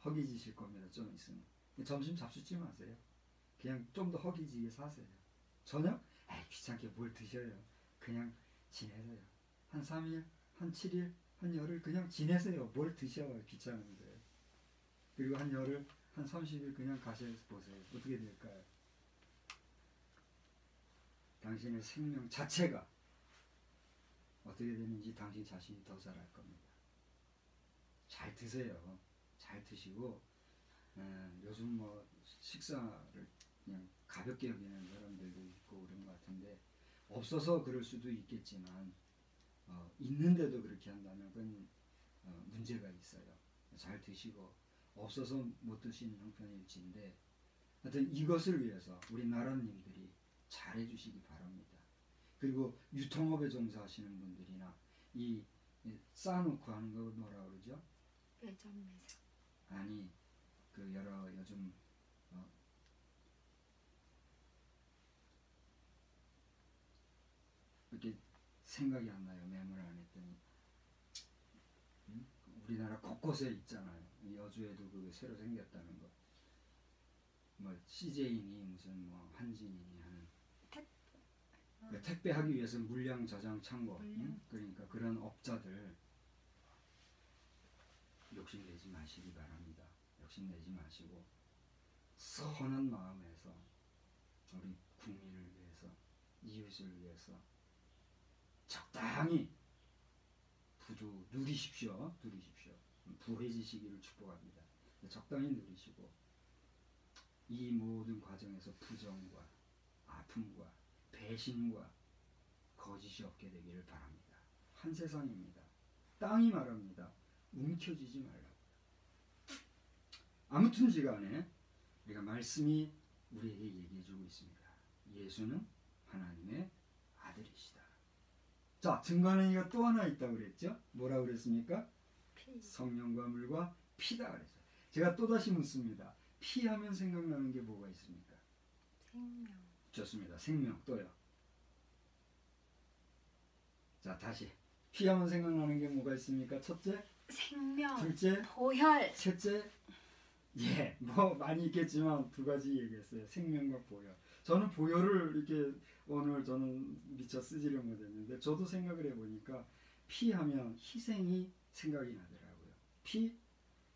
허기지실 겁니다. 좀 있으면. 점심 잡수지 마세요. 그냥 좀 더 허기지게 사세요. 저녁? 귀찮게 뭘 드셔요. 그냥 지내세요. 한 3일, 한 7일, 한 열흘 그냥 지내세요. 뭘 드셔요. 귀찮은데. 그리고 한 열흘, 한 30일 그냥 가셔서 보세요. 어떻게 될까요? 당신의 생명 자체가 어떻게 되는지 당신 자신이 더 잘 알 겁니다. 잘 드세요. 잘 드시고 요즘 뭐 식사를 그냥 가볍게 여기는 사람들도 있고 그런 것 같은데 없어서 그럴 수도 있겠지만 있는데도 그렇게 한다면 그건 문제가 있어요. 잘 드시고 없어서 못 드시는 형편일지인데 하여튼 이것을 위해서 우리 나라님들이 잘 해주시기 바랍니다. 그리고 유통업에 종사하시는 분들이나 이 쌓아놓고 하는 거 뭐라 그러죠? 매점 매상. 아니 그 여러 요즘 이렇게 생각이 안 나요. 메모를 안 했더니 우리나라 곳곳에 있잖아요. 여주에도 그게 새로 생겼다는 거. 뭐 CJ니 무슨 뭐 한진이니 하는 택배하기 위해서 물량 저장 창고. 그러니까 그런 업자들 욕심내지 마시기 바랍니다. 욕심내지 마시고 선한 마음에서 우리 국민을 위해서 이웃을 위해서 적당히 부도 누리십시오. 부해지시기를 축복합니다. 적당히 누리시고 이 모든 과정에서 부정과 아픔과 배신과 거짓이 없게 되기를 바랍니다. 한 세상입니다. 땅이 말합니다. 움켜쥐지 말라고요. 아무튼지 간에 우리가 말씀이 우리에게 얘기해주고 있습니다. 예수는 하나님의 아들이시다. 자, 증거하는 이가 또 하나 있다고 그랬죠? 뭐라고 그랬습니까? 피. 성령과 물과 피다 그랬어요. 제가 또다시 묻습니다. 피 하면 생각나는 게 뭐가 있습니까? 생명. 좋습니다. 생명. 또요. 자, 다시. 피 하면 생각나는 게 뭐가 있습니까? 첫째, 생명. 둘째, 보혈. 셋째. 예, 뭐 많이 있겠지만 두 가지 얘기했어요. 생명과 보혈. 저는 보혈을 이렇게 오늘 저는 미처 쓰지를 못했는데 저도 생각을 해보니까 피 하면 희생이 생각이 나더라고요. 피,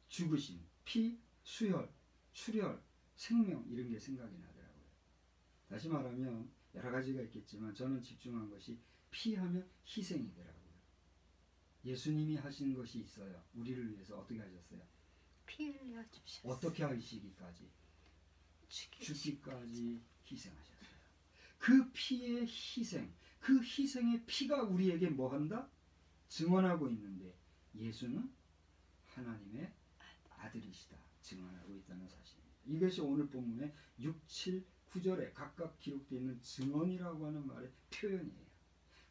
죽으심, 피, 수혈, 출혈, 생명 이런 게 생각이 나더라고요. 다시 말하면 여러 가지가 있겠지만 저는 집중한 것이 피 하면 희생이더라고요. 예수님이 하신 것이 있어요. 우리를 위해서 어떻게 하셨어요? 피 흘려 주셨어요. 어떻게 하시기까지? 죽이시. 죽기까지 희생하셨어요. 그 피의 희생, 그 희생의 피가 우리에게 뭐 한다? 증언하고 있는데 예수는 하나님의 아들이시다. 증언하고 있다는 사실입니다. 이것이 오늘 본문의 6, 7, 9절에 각각 기록되어 있는 증언이라고 하는 말의 표현이에요.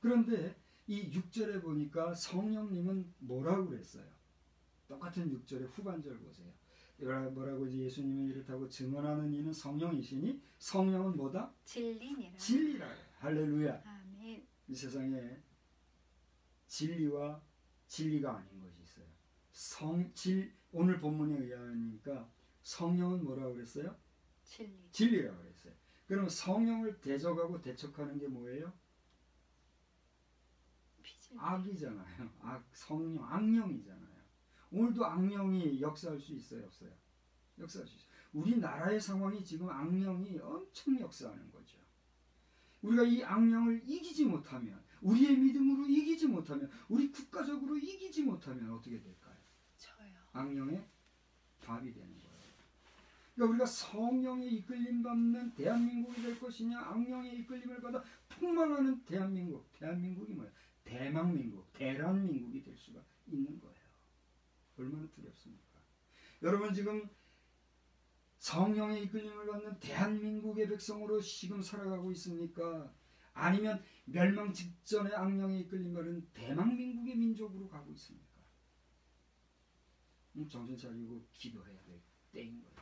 그런데 이 6절에 보니까 성령님은 뭐라고 그랬어요? 똑같은 6절의 후반절 보세요. 뭐라고 이제 예수님은 이렇다고 증언하는 이는 성령이시니 성령은 뭐다? 진리니라. 진리라. 할렐루야. 아멘. 이 세상에 진리와 진리가 아닌 것이 있어요. 오늘 본문에 의하니까 성령은 뭐라고 그랬어요? 진리. 진리라고 그랬어요. 그럼 성령을 대적하고 대척하는 게 뭐예요? 피진리. 악이잖아요. 성령, 악령이잖아요. 오늘도 악령이 역사할 수 있어요, 없어요? 역사할 수 있어요. 우리나라의 상황이 지금 악령이 엄청 역사하는 거죠. 우리가 이 악령을 이기지 못하면, 우리의 믿음으로 이기지 못하면, 우리 국가적으로 이기지 못하면 어떻게 될까요? 저요. 악령의 밥이 되는 거예요. 그러니까 우리가 성령의 이끌림 받는 대한민국이 될 것이냐, 악령의 이끌림을 받아 폭망하는 대한민국이 뭐예요? 대망민국, 대란민국이 될 수가 있는 거예요. 얼마나 두렵습니까? 여러분 지금 성령의 이끌림을 받는 대한민국의 백성으로 지금 살아가고 있습니까? 아니면 멸망 직전에 악령의 이끌림 받은 대망민국의 민족으로 가고 있습니까? 정신 차리고 기도해야 될 때인 거예요.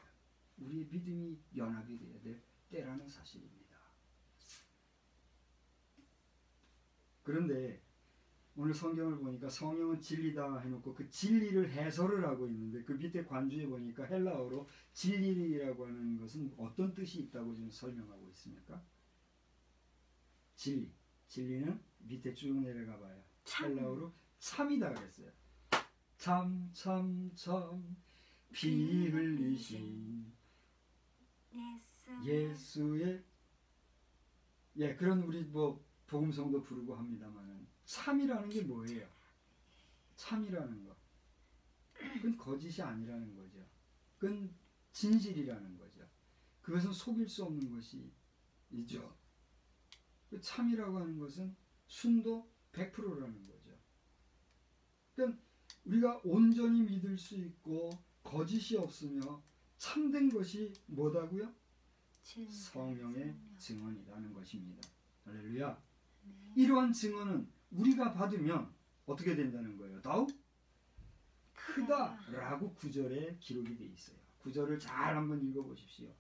우리의 믿음이 연합이 돼야 될 때라는 사실입니다. 그런데 오늘 성경을 보니까 성령은 진리다 해놓고 그 진리를 해설을 하고 있는데 그 밑에 관주에 보니까 헬라어로 진리라고 하는 것은 어떤 뜻이 있다고 지금 설명하고 있습니까? 진리는 밑에 쭉 내려가 봐요. 헬라어로 참이다 그랬어요. 참 피 흘리신 예수의 그런 우리 뭐 복음성도 부르고 합니다만은 참이라는 게 뭐예요? 참이라는 거. 그건 거짓이 아니라는 거죠. 그건 진실이라는 거죠. 그것은 속일 수 없는 것이죠. 그 참이라고 하는 것은 순도 100%라는 거죠. 그러니까 우리가 온전히 믿을 수 있고 거짓이 없으며 참된 것이 뭐다고요? 성령의 증언이라는 것입니다. 할렐루야. 이러한 증언은 우리가 받으면 어떻게 된다는 거예요? 더욱 크다라고 9절에 기록이 되어 있어요. 9절을 잘 한번 읽어보십시오.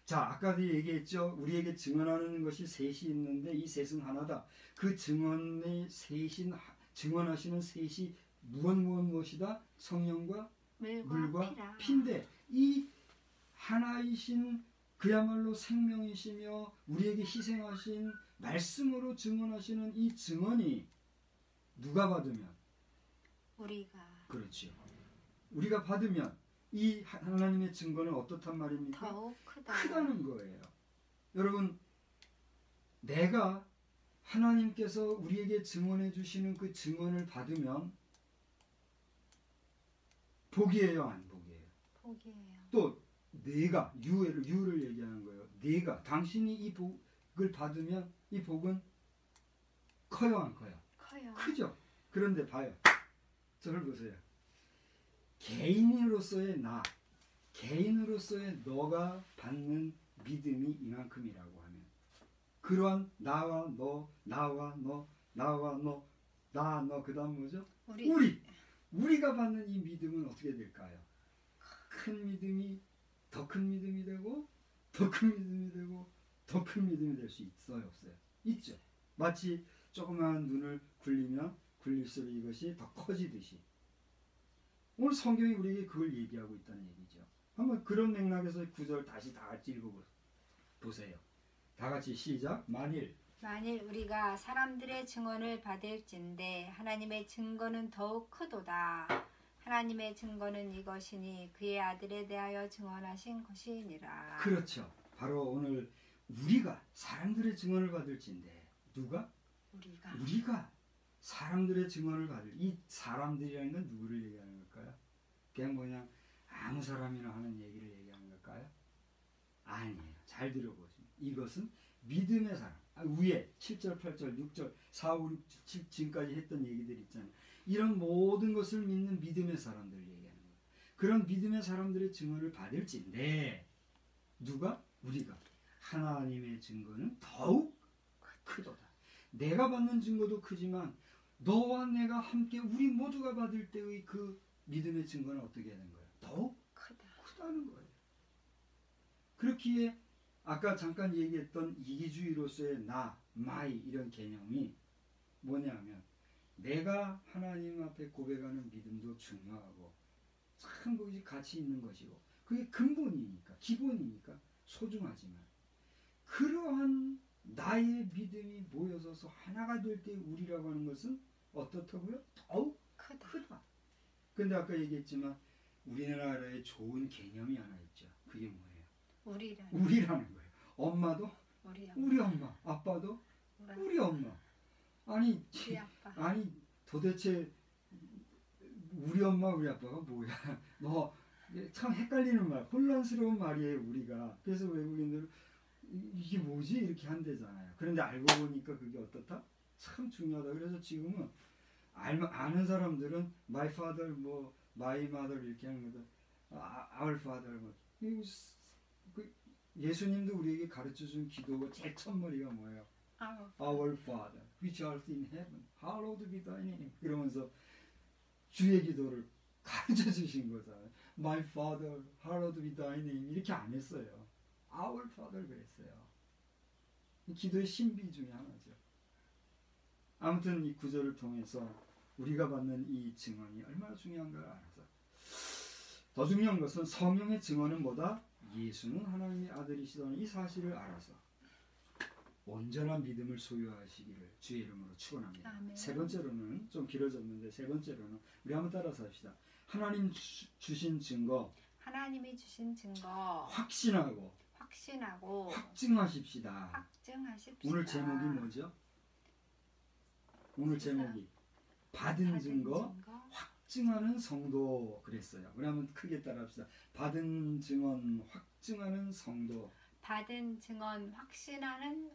자, 아까도 얘기했죠. 우리에게 증언하는 것이 셋이 있는데 이 셋은 하나다. 그 증언하시는 셋이 무엇이다? 성령과 물과 피인데 이 하나이신 그야말로 생명이시며 우리에게 희생하신 말씀으로 증언하시는 이 증언이 누가 받으면? 우리가. 그렇죠. 우리가 받으면 이 하나님의 증거는 어떻단 말입니까? 더욱 크다는 거예요. 여러분, 내가 하나님께서 우리에게 증언해 주시는 그 증언을 받으면 복이에요, 안 복이에요? 복이에요. 또 내가 유를 얘기하는 거예요. 내가 당신이 이 복을 받으면 이 복은 커요, 안 커요? 커요. 크죠. 그런데 봐요. 저를 보세요. 개인으로서의 나, 개인으로서의 너가 받는 믿음이 이만큼이라고 하면 그러한 나와 너, 나와 너, 나와 너, 나, 너, 그 다음 뭐죠? 우리가 받는 이 믿음은 어떻게 될까요? 큰 믿음이 더 큰 믿음이 되고 더 큰 믿음이 되고 더 큰 믿음이 될 수 있어요, 없어요? 있죠. 마치 조그마한 눈을 굴리면 굴릴수록 이것이 더 커지듯이 오늘 성경이 우리에게 그걸 얘기하고 있다는 얘기죠. 한번 그런 맥락에서 구절 다시 다 같이 읽어보세요. 다 같이 시작. 만일 우리가 사람들의 증언을 받을진대 하나님의 증거는 더욱 크도다. 하나님의 증거는 이것이니 그의 아들에 대하여 증언하신 것이니라. 그렇죠. 바로 오늘 우리가 사람들의 증언을 받을진대. 누가? 우리가 사람들의 증언을 받을. 이 사람들이라는 건 누구를 얘기하는 걸까요? 그냥 아무 사람이나 하는 얘기를 얘기하는 걸까요? 아니에요. 잘 들어보시면 이것은 믿음의 사람. 위에 7절, 8절, 6절, 4, 5, 6, 7 지금까지 했던 얘기들 있잖아요. 이런 모든 것을 믿는 믿음의 사람들을 얘기하는 거예요. 그런 믿음의 사람들의 증언을 받을진데 누가? 우리가. 하나님의 증거는 더욱 크도다. 내가 받는 증거도 크지만 너와 내가 함께 우리 모두가 받을 때의 그 믿음의 증거는 어떻게 되는 거예요? 더욱 크다는 거예요. 그렇기에 아까 잠깐 얘기했던 이기주의로서의 나, 마이 이런 개념이 뭐냐면 내가 하나님 앞에 고백하는 믿음도 중요하고 참 그것이 가치 있는 것이고 그게 근본이니까 기본이니까 소중하지만 그러한 나의 믿음이 모여서 하나가 될 때 우리라고 하는 것은 어떻다고요? 더욱 크다. 근데 아까 얘기했지만 우리나라에 좋은 개념이 하나 있죠. 그게 뭐예요? 우리라는 거예요. 엄마도 우리 엄마, 아빠도 우리 엄마. 아니 도대체 우리 엄마 우리 아빠가 뭐야? 너 참 헷갈리는 말, 혼란스러운 말이에요 우리가. 그래서 외국인들은 이게 뭐지? 이렇게 한대잖아요. 그런데 알고 보니까 그게 어떻다? 참 중요하다. 그래서 지금은 아는 사람들은 my father, 뭐 my mother 이렇게 하는 거다. our father 뭐. 예수님도 우리에게 가르쳐준 기도가 제일 첫머리가 뭐예요? Our Father, which art in heaven, hallowed be thy name. 그러면서 주의 기도를 가르쳐 주신 거잖아요. My Father, hallowed be thy name 이렇게 안 했어요. Our Father 그랬어요. 기도의 신비 중에 하나죠. 아무튼 이 구절을 통해서 우리가 받는 이 증언이 얼마나 중요한가를 알아서 더 중요한 것은 성령의 증언은 뭐다? 예수는 하나님의 아들이시다는 이 사실을 알아서 온전한 믿음을 소유하시기를 주의 이름으로 축원합니다. 아멘. 세 번째로는 좀 길어졌는데 세 번째로는 우리 한번 따라서 합시다. 하나님 주신 증거 하나님이 주신 증거 확신하고 확증하십시다. 오늘 제목이 뭐죠? 오늘 제목이 받은 증거 확증하는 성도 그랬어요. 우리 한번 크게 따라합시다. 받은 증언 확증하는 성도. 받은 증언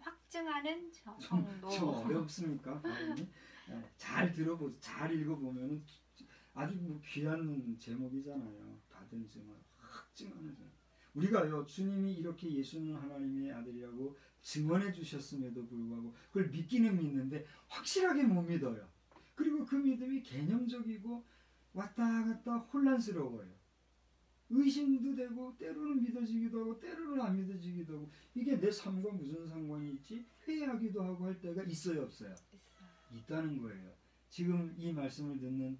확증하는 성도. 좀 어렵습니까? 잘 들어보세요. 잘 읽어보면 아주 귀한 제목이잖아요. 받은 증언 확증하는 증언. 우리가요 주님이 이렇게 예수는 하나님의 아들이라고 증언해 주셨음에도 불구하고 그걸 믿기는 믿는데 확실하게 못 믿어요. 그리고 그 믿음이 개념적이고 왔다 갔다 혼란스러워요. 의심도 되고 때로는 믿어지기도 하고 때로는 안 믿어지기도 하고 이게 내 삶과 무슨 상관이 있지? 회의하기도 하고 할 때가 있어요 없어요? 있다는 거예요. 지금 이 말씀을 듣는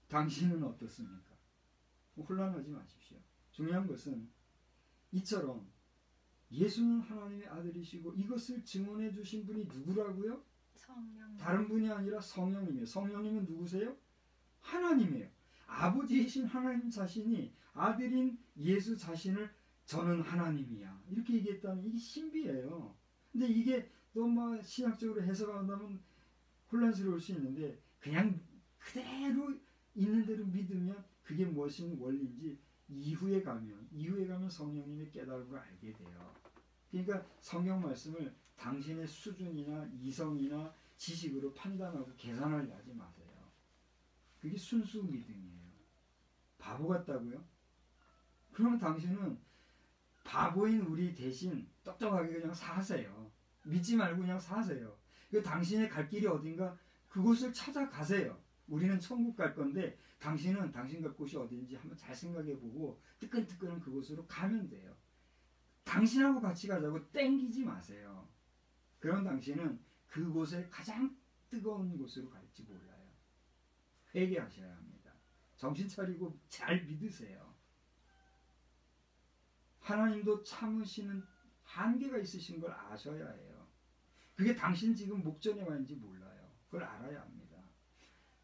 당신은 어떻습니까? 혼란하지 마십시오. 중요한 것은 이처럼 예수는 하나님의 아들이시고 이것을 증언해 주신 분이 누구라고요? 성령. 다른 분이 아니라 성령님이에요. 성령님은 누구세요? 하나님이에요. 아버지이신 하나님 자신이 아들인 예수 자신을 저는 하나님이야 이렇게 얘기했다는 이게 신비예요. 근데 이게 너무 신학적으로 해석한다면 혼란스러울 수 있는데 그냥 그대로 있는 대로 믿으면 그게 무엇인 원리인지 이후에 가면 성령님의 깨달음을 알게 돼요. 그러니까 성경 말씀을 당신의 수준이나 이성이나 지식으로 판단하고 계산하려 하지 마세요. 그게 순수 믿음이에요. 바보 같다고요? 그러면 당신은 바보인 우리 대신 똑똑하게 그냥 사세요. 믿지 말고 그냥 사세요. 당신의 갈 길이 어딘가 그곳을 찾아가세요. 우리는 천국 갈 건데 당신은 당신 갈 곳이 어딘지 한번 잘 생각해보고 뜨끈뜨끈한 그곳으로 가면 돼요. 당신하고 같이 가자고 땡기지 마세요. 그럼 당신은 그곳에 가장 뜨거운 곳으로 갈지 몰라요. 회개하셔야 합니다. 정신 차리고 잘 믿으세요. 하나님도 참으시는 한계가 있으신 걸 아셔야 해요. 그게 당신 지금 목전에 와 있는지 몰라요. 그걸 알아야 합니다.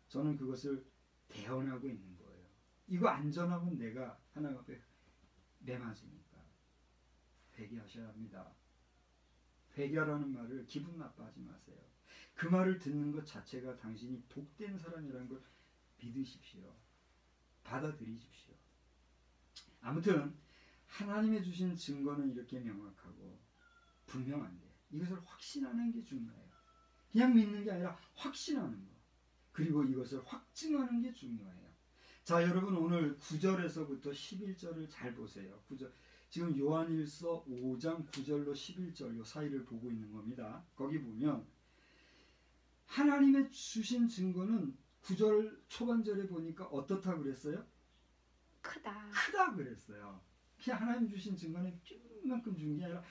저는 그것을 대언하고 있는 거예요. 이거 안전하면 내가 하나님 앞에 매맞으니까 회개하셔야 합니다. 회개하라는 말을 기분 나빠하지 마세요. 그 말을 듣는 것 자체가 당신이 복된 사람이라는 걸 믿으십시오. 받아들이십시오. 아무튼 하나님의 주신 증거는 이렇게 명확하고 분명한데 이것을 확신하는 게 중요해요. 그냥 믿는 게 아니라 확신하는 거. 그리고 이것을 확증하는 게 중요해요. 자, 여러분 오늘 9절에서부터 11절을 잘 보세요. 9절. 지금 요한일서 5장 9절로 11절 요 사이를 보고 있는 겁니다. 거기 보면 하나님의 주신 증거는 9절 초반절에 보니까 어떻다 그랬어요? 크다 그랬어요. 그냥 하나님 주신 증거는 삷만큼 준 게 아니라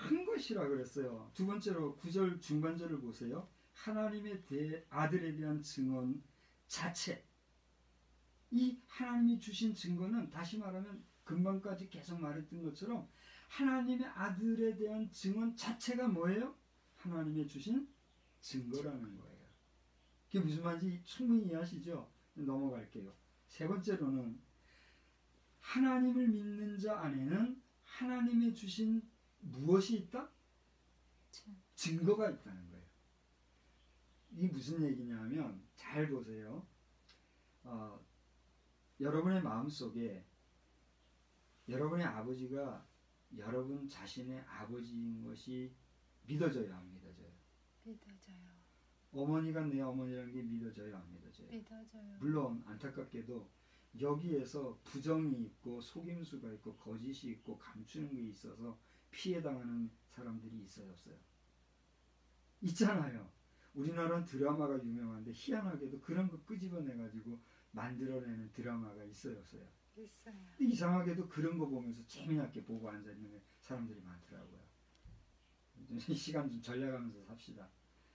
큰 것이라 그랬어요. 두 번째로 9절 중반절을 보세요. 하나님의 아들에 대한 증언 자체. 이 하나님이 주신 증거는 다시 말하면 금방까지 계속 말했던 것처럼 하나님의 아들에 대한 증언 자체가 뭐예요? 하나님의 주신 증거라는 거예요. 그게 무슨 말인지 충분히 이해하시죠? 넘어갈게요. 세 번째로는 하나님을 믿는 자 안에는 하나님의 주신 무엇이 있다? 증거가 있다는 거예요. 이게 무슨 얘기냐면 잘 보세요. 여러분의 마음속에 여러분의 아버지가 여러분 자신의 아버지인 것이 믿어져요, 안 믿어져요? 믿어져요. 어머니가 내 어머니라는 게 믿어져요, 안 믿어져요? 믿어져요. 물론 안타깝게도 여기에서 부정이 있고 속임수가 있고 거짓이 있고 감추는 게 있어서 피해당하는 사람들이 있어요, 없어요? 있잖아요. 우리나라는 드라마가 유명한데 희한하게도 그런 거 끄집어내가지고 만들어내는 드라마가 있어요, 없어요? 있어요. 근데 이상하게도 그런 거 보면서 재미나게 보고 앉아있는 사람들이 많더라고요. 시간 좀 절약하면서 삽시다.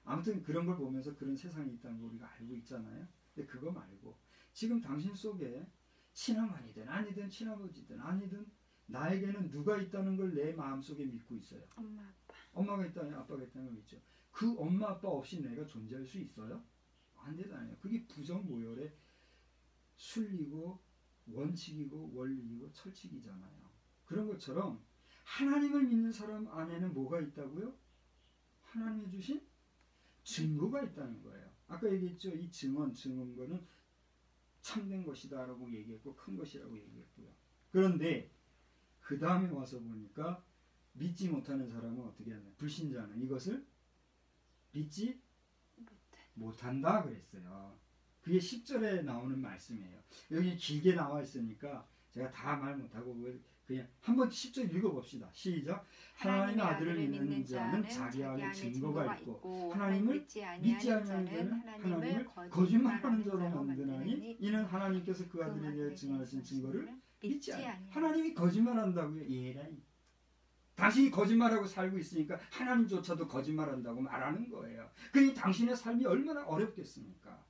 아무튼 그런 걸 보면서 그런 세상이 있다는 거 우리가 알고 있잖아요. 근데 그거 말고 지금 당신 속에 친어머니든 아니든 친아버지든 아니든 나에게는 누가 있다는 걸 내 마음속에 믿고 있어요. 엄마, 아빠. 엄마가 있다니 아빠가 있다는 걸 믿죠. 그 엄마 아빠 없이 내가 존재할 수 있어요? 안 되잖아요. 그게 부정모열의 순리고 원칙이고 원리이고 철칙이잖아요. 그런 것처럼 하나님을 믿는 사람 안에는 뭐가 있다고요? 하나님이 주신 증거가 있다는 거예요. 아까 얘기했죠. 이 증언거는 참된 것이다 라고 얘기했고 큰 것이라고 얘기했고요. 그런데 그 다음에 와서 보니까 믿지 못하는 사람은 어떻게 하냐. 불신자는 이것을 믿지 못한다 그랬어요. 그게 10절에 나오는 말씀이에요. 여기 길게 나와 있으니까 제가 다 말 못하고 그냥 한번 10절 읽어봅시다. 시작. 하나님의 아들을 믿는 자는 자기 안에 증거가 있고 하나님을 믿지 아니하는 자는 하나님을 거짓말하는 자로 만드나니 이는 하나님께서 그 아들에 대해 증언하신 증거를 믿지 아니하니. 하나님이 거짓말한다고요? 예라니. 당신이 거짓말하고 살고 있으니까 하나님조차도 거짓말한다고 말하는 거예요. 그러니 당신의 삶이 얼마나 어렵겠습니까?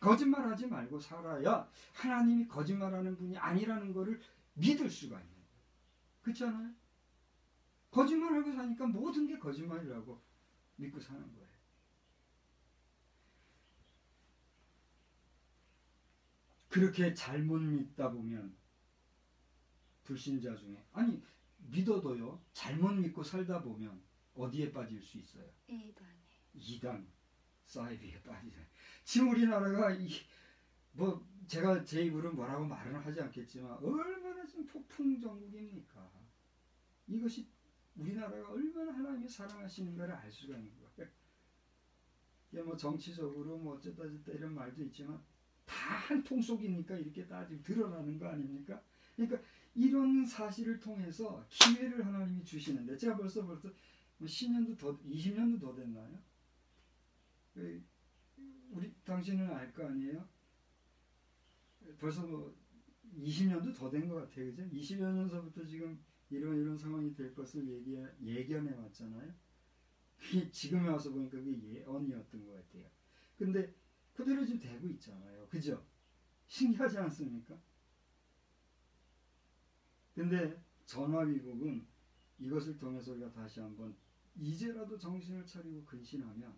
거짓말하지 말고 살아야 하나님이 거짓말하는 분이 아니라는 것을 믿을 수가 있는 거예요. 그렇지 않아요? 거짓말하고 사니까 모든 게 거짓말이라고 믿고 사는 거예요. 그렇게 잘못 믿다 보면 불신자 중에 아니 믿어도요 잘못 믿고 살다 보면 어디에 빠질 수 있어요? 이단 사이비에 빠지잖아요. 지금 우리나라가 제가 제 입으로 뭐라고 말은 하지 않겠지만 얼마나 지금 폭풍 정국입니까? 이것이 우리나라가 얼마나 하나님이 사랑하시는가를 알 수가 있는 거예요. 이게 뭐 정치적으로 뭐 어쨌다 저쨌다 이런 말도 있지만 다 한 통 속이니까 이렇게 다 지금 드러나는 거 아닙니까? 그러니까 이런 사실을 통해서 기회를 하나님이 주시는데 제가 벌써 뭐 10년도 더 20년도 더 됐나요? 우리 당신은 알 거 아니에요? 벌써 뭐 20년도 더 된 것 같아요, 그죠? 20여 년 전부터 지금 이런 상황이 될 것을 예견해 왔잖아요. 지금에 와서 보니까 그게 예언이었던 것 같아요. 근데 그대로 지금 되고 있잖아요, 그죠? 신기하지 않습니까? 근데 전화위복은 이것을 통해서 우리가 다시 한번 이제라도 정신을 차리고 근신하면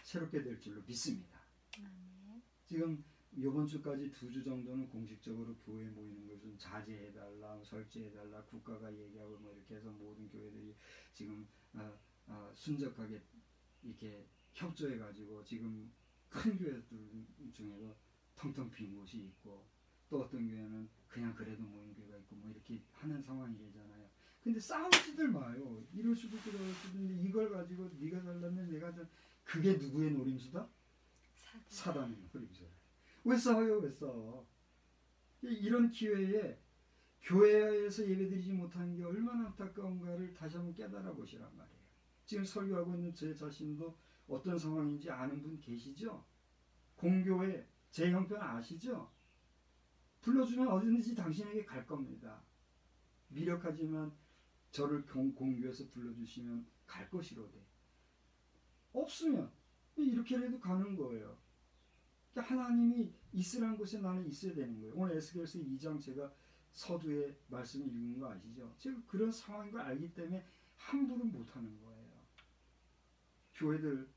새롭게 될 줄로 믿습니다. 지금 이번 주까지 2주 정도는 공식적으로 교회 모이는 걸 좀 자제해달라, 절제해달라, 국가가 얘기하고 뭐 이렇게 해서 모든 교회들이 지금 순적하게 이렇게 협조해가지고 지금 큰 교회들 중에도 텅텅 빈 곳이 있고 또 어떤 교회는 그냥 그래도 모인 교회가 있고 뭐 이렇게 하는 상황이잖아요. 근데 싸우지들 마요. 이럴 수도 있고 저럴 수도 있는데 이걸 가지고 네가 잘났네 내가 잘 그게 누구의 노림수다? 사단의 노림수다. 왜 싸워요? 왜 싸워? 이런 기회에 교회에서 예배드리지 못하는 게 얼마나 안타까운가를 다시 한번 깨달아 보시란 말이에요. 지금 설교하고 있는 제 자신도 어떤 상황인지 아는 분 계시죠? 공교회 제 형편 아시죠? 불러주면 어디든지 당신에게 갈 겁니다. 미력하지만 저를 공교에서 불러주시면 갈 것이로되 없으면 이렇게라도 가는 거예요. 하나님이 있으라는 곳에 나는 있어야 되는 거예요. 오늘 에스겔서 2장 제가 서두에 말씀을 읽은 거 아시죠? 제가 그런 상황인 걸 알기 때문에 함부로 못하는 거예요. 교회들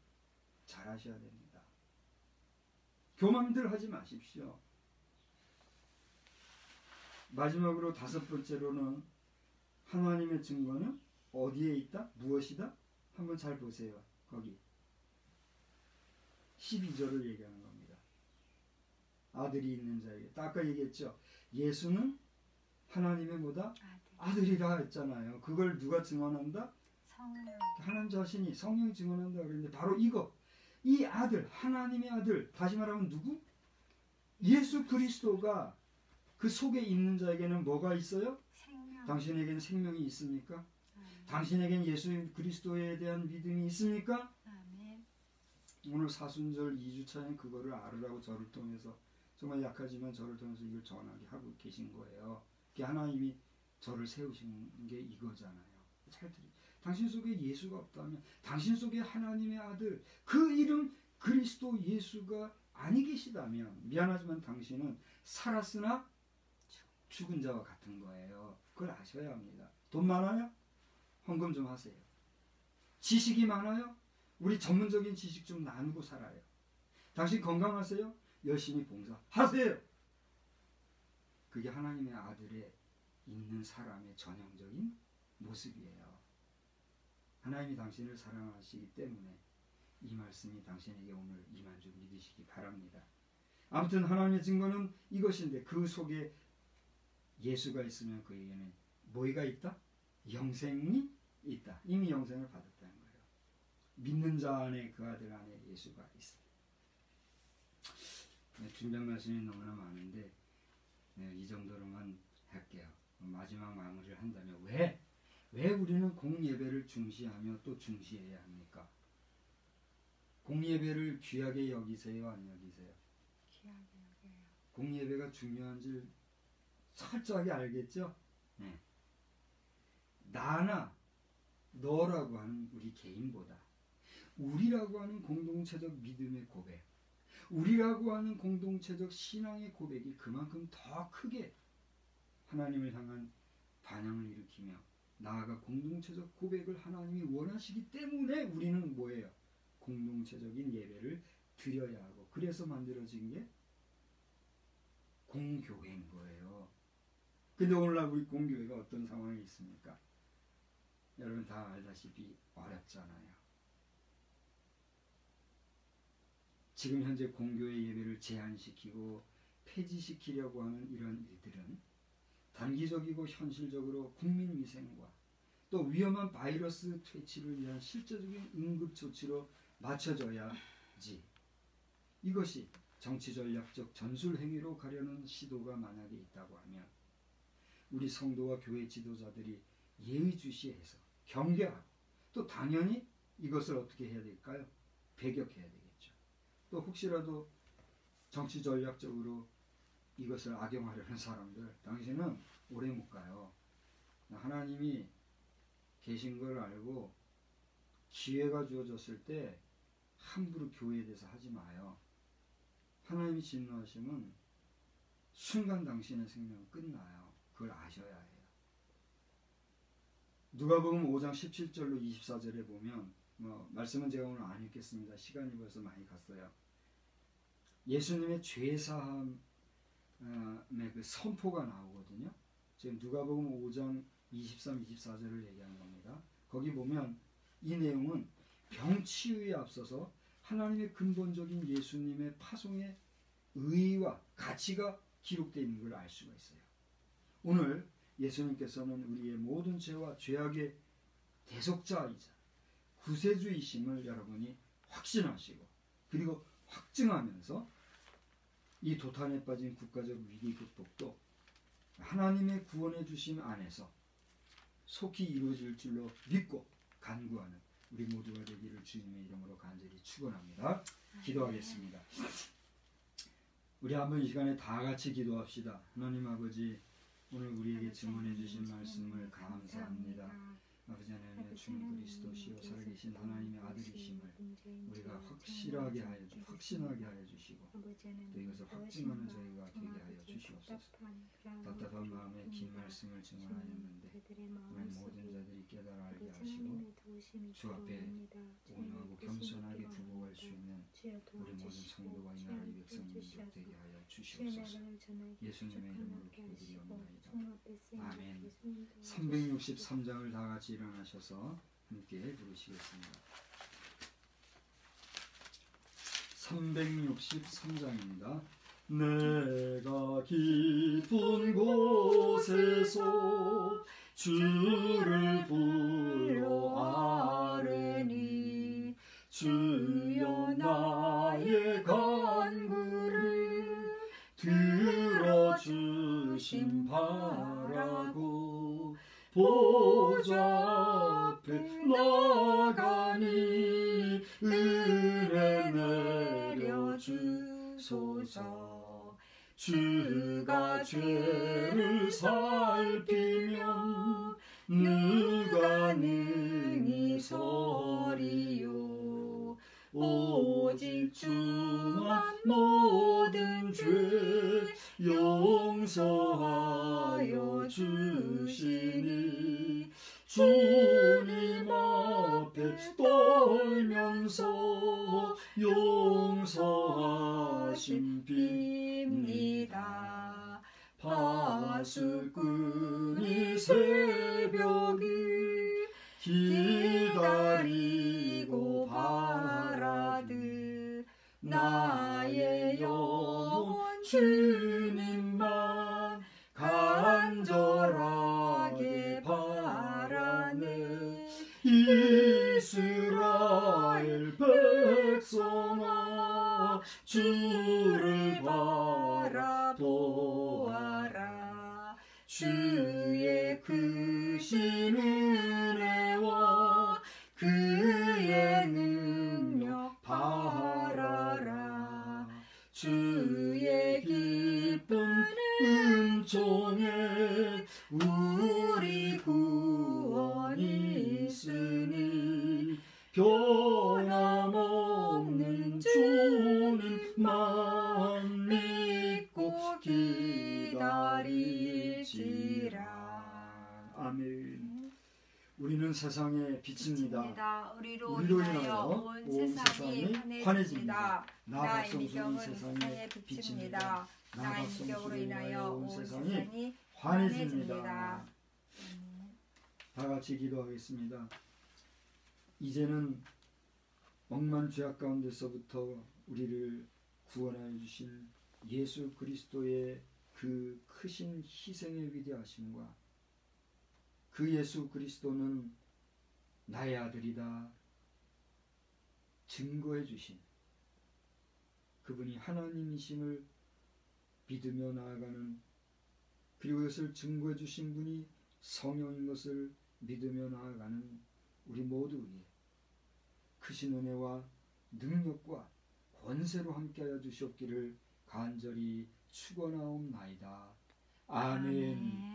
잘하셔야 됩니다. 교만들 하지 마십시오. 마지막으로 5번째로는 하나님의 증거는 어디에 있다? 무엇이다? 한번 잘 보세요. 거기 12절을 얘기하는 겁니다. 아들이 있는 자에게. 아까 얘기했죠. 예수는 하나님의 뭐다? 아들이라 했잖아요. 그걸 누가 증언한다? 성령. 하나님 자신이 성령이 증언한다 그랬는데 바로 이거. 이 아들, 하나님의 아들, 다시 말하면 누구? 예수 그리스도가 그 속에 있는 자에게는 뭐가 있어요? 생명. 당신에게는 생명이 있습니까? 당신에게는 예수 그리스도에 대한 믿음이 있습니까? 아멘. 오늘 사순절 2주차에 그거를 알으라고 저를 통해서 정말 약하지만 저를 통해서 이걸 전하게 하고 계신 거예요. 하나님이 저를 세우신 게 이거잖아요. 잘 들으세요. 당신 속에 예수가 없다면 당신 속에 하나님의 아들 그 이름 그리스도 예수가 아니 계시다면 미안하지만 당신은 살았으나 죽은 자와 같은 거예요. 그걸 아셔야 합니다. 돈 많아요? 헌금 좀 하세요. 지식이 많아요? 우리 전문적인 지식 좀 나누고 살아요. 당신 건강하세요? 열심히 봉사하세요. 그게 하나님의 아들에 있는 사람의 전형적인 모습이에요. 하나님이 당신을 사랑하시기 때문에 이 말씀이 당신에게 오늘 임한 줄 믿으시기 바랍니다. 아무튼 하나님의 증거는 이것인데 그 속에 예수가 있으면 그에게는 뭐가 있다? 영생이 있다. 이미 영생을 받았다는 거예요. 믿는 자 안에 그 아들 안에 예수가 있습니다. 준비한 말씀이 너무나 많은데 이 정도로만 할게요. 마지막 마무리를 한다면 왜 우리는 공예배를 중시하며 또 중시해야 합니까? 공예배를 귀하게 여기세요? 안 여기세요? 귀하게 여겨요. 공예배가 중요한지 철저하게 알겠죠? 네. 나나 너라고 하는 우리 개인보다 우리라고 하는 공동체적 믿음의 고백, 우리라고 하는 공동체적 신앙의 고백이 그만큼 더 크게 하나님을 향한 반향을 일으키며 나아가 공동체적 고백을 하나님이 원하시기 때문에 우리는 뭐예요? 공동체적인 예배를 드려야 하고 그래서 만들어진 게 공교회인 거예요. 근데 오늘날 우리 공교회가 어떤 상황이 있습니까? 여러분 다 알다시피 어렵잖아요. 지금 현재 공교회 예배를 제한시키고 폐지시키려고 하는 이런 일들은 단기적이고 현실적으로 국민 위생과 또 위험한 바이러스 퇴치를 위한 실제적인 응급조치로 맞춰져야지, 이것이 정치전략적 전술행위로 가려는 시도가 만약에 있다고 하면 우리 성도와 교회 지도자들이 예의주시해서 경계하고 또 당연히 이것을 어떻게 해야 될까요? 배격해야 되겠죠. 또 혹시라도 정치전략적으로 이것을 악용하려는 사람들, 당신은 오래 못 가요. 하나님이 계신 걸 알고 기회가 주어졌을 때 함부로 교회에 대해서 하지 마요. 하나님이 진노하시면 순간 당신의 생명은 끝나요. 그걸 아셔야 해요. 누가복음 5장 17절로 24절에 보면 말씀은 제가 오늘 안 읽겠습니다. 시간이 벌써 많이 갔어요. 예수님의 죄사함의 그 선포가 나오거든요. 지금 누가복음 5장 23, 24절을 얘기하는 겁니다. 거기 보면 이 내용은 병치유에 앞서서 하나님의 근본적인 예수님의 파송의 의의와 가치가 기록되어 있는 걸 알 수가 있어요. 오늘 예수님께서는 우리의 모든 죄와 죄악의 대속자이자 구세주이심을 여러분이 확신하시고 그리고 확증하면서 이 도탄에 빠진 국가적 위기 극복도 하나님의 구원해 주심 안에서 속히 이루어질 줄로 믿고 간구하는 우리 모두가 되기를 주님의 이름으로 간절히 축원합니다. 기도하겠습니다. 우리 한번 이 시간에 다 같이 기도합시다. 하나님 아버지, 오늘 우리에게 증언해 주신 말씀을 감사합니다. 아버지 하나님의 주 그리스도시요 살아계신 하나님의 아들이심을 우리가 확실하게 확신하게 하여 주시고 또 이것을 확증하는 저희가 되게 하여 주시옵소서. 답답한 마음에 긴 말씀을 증언하였는데 하나님 모든 자들이 깨달아 알게 하시고 주 앞에 온유하고 겸손하게 구복할 수 있는 우리 모든 성도와 이 나라의 백성민족 되게 하여 주시옵소서. 예수님의 이름으로 기도드리옵나이다. 아멘. 363장을 다 같이 일어나셔서 함께 부르시겠습니다. 363장입니다. 내가 깊은 곳에서 주를 불러 아뢰니 주여 나의 간구를 들어주심 바라고 보좌 앞에 나가니 은혜 내려주소서. 주가 죄를 살피면 누가 능히 서리요. 오직 주만 모든 죄 용서하여 주시니 주님 앞에 떨면서 용서하심 빕니다. 파수꾼이 새벽이 기다리고 바라듯 나의 영혼 주님만 간절하게 바라네. 이스라엘 백성아 주를 바라보아라. 주의 크신 은혜와 그의 능력 바라라. 주의 기쁜 은총에 우리 구원이 있으니 변함없는 주님만 믿고 기다릴지라. 아멘. 우리는 세상의 빛입니다. 우리로 인하여 온 세상이 환해집니다. 나 임경은 세상의 빛입니다. 나 임경으로 인하여 온 세상이 환해집니다. 다 같이 기도하겠습니다. 이제는 억만 죄악 가운데서부터 우리를 구원하여 주신 예수 그리스도의 그 크신 희생의 위대하심과 그 예수 그리스도는 나의 아들이다 증거해 주신 그분이 하나님이심을 믿으며 나아가는, 그리고 그것을 증거해 주신 분이 성령인 것을 믿으며 나아가는 우리 모두에게 크신 은혜와 능력과 권세로 함께하여 주시옵기를 간절히 축원하옵나이다. 아멘.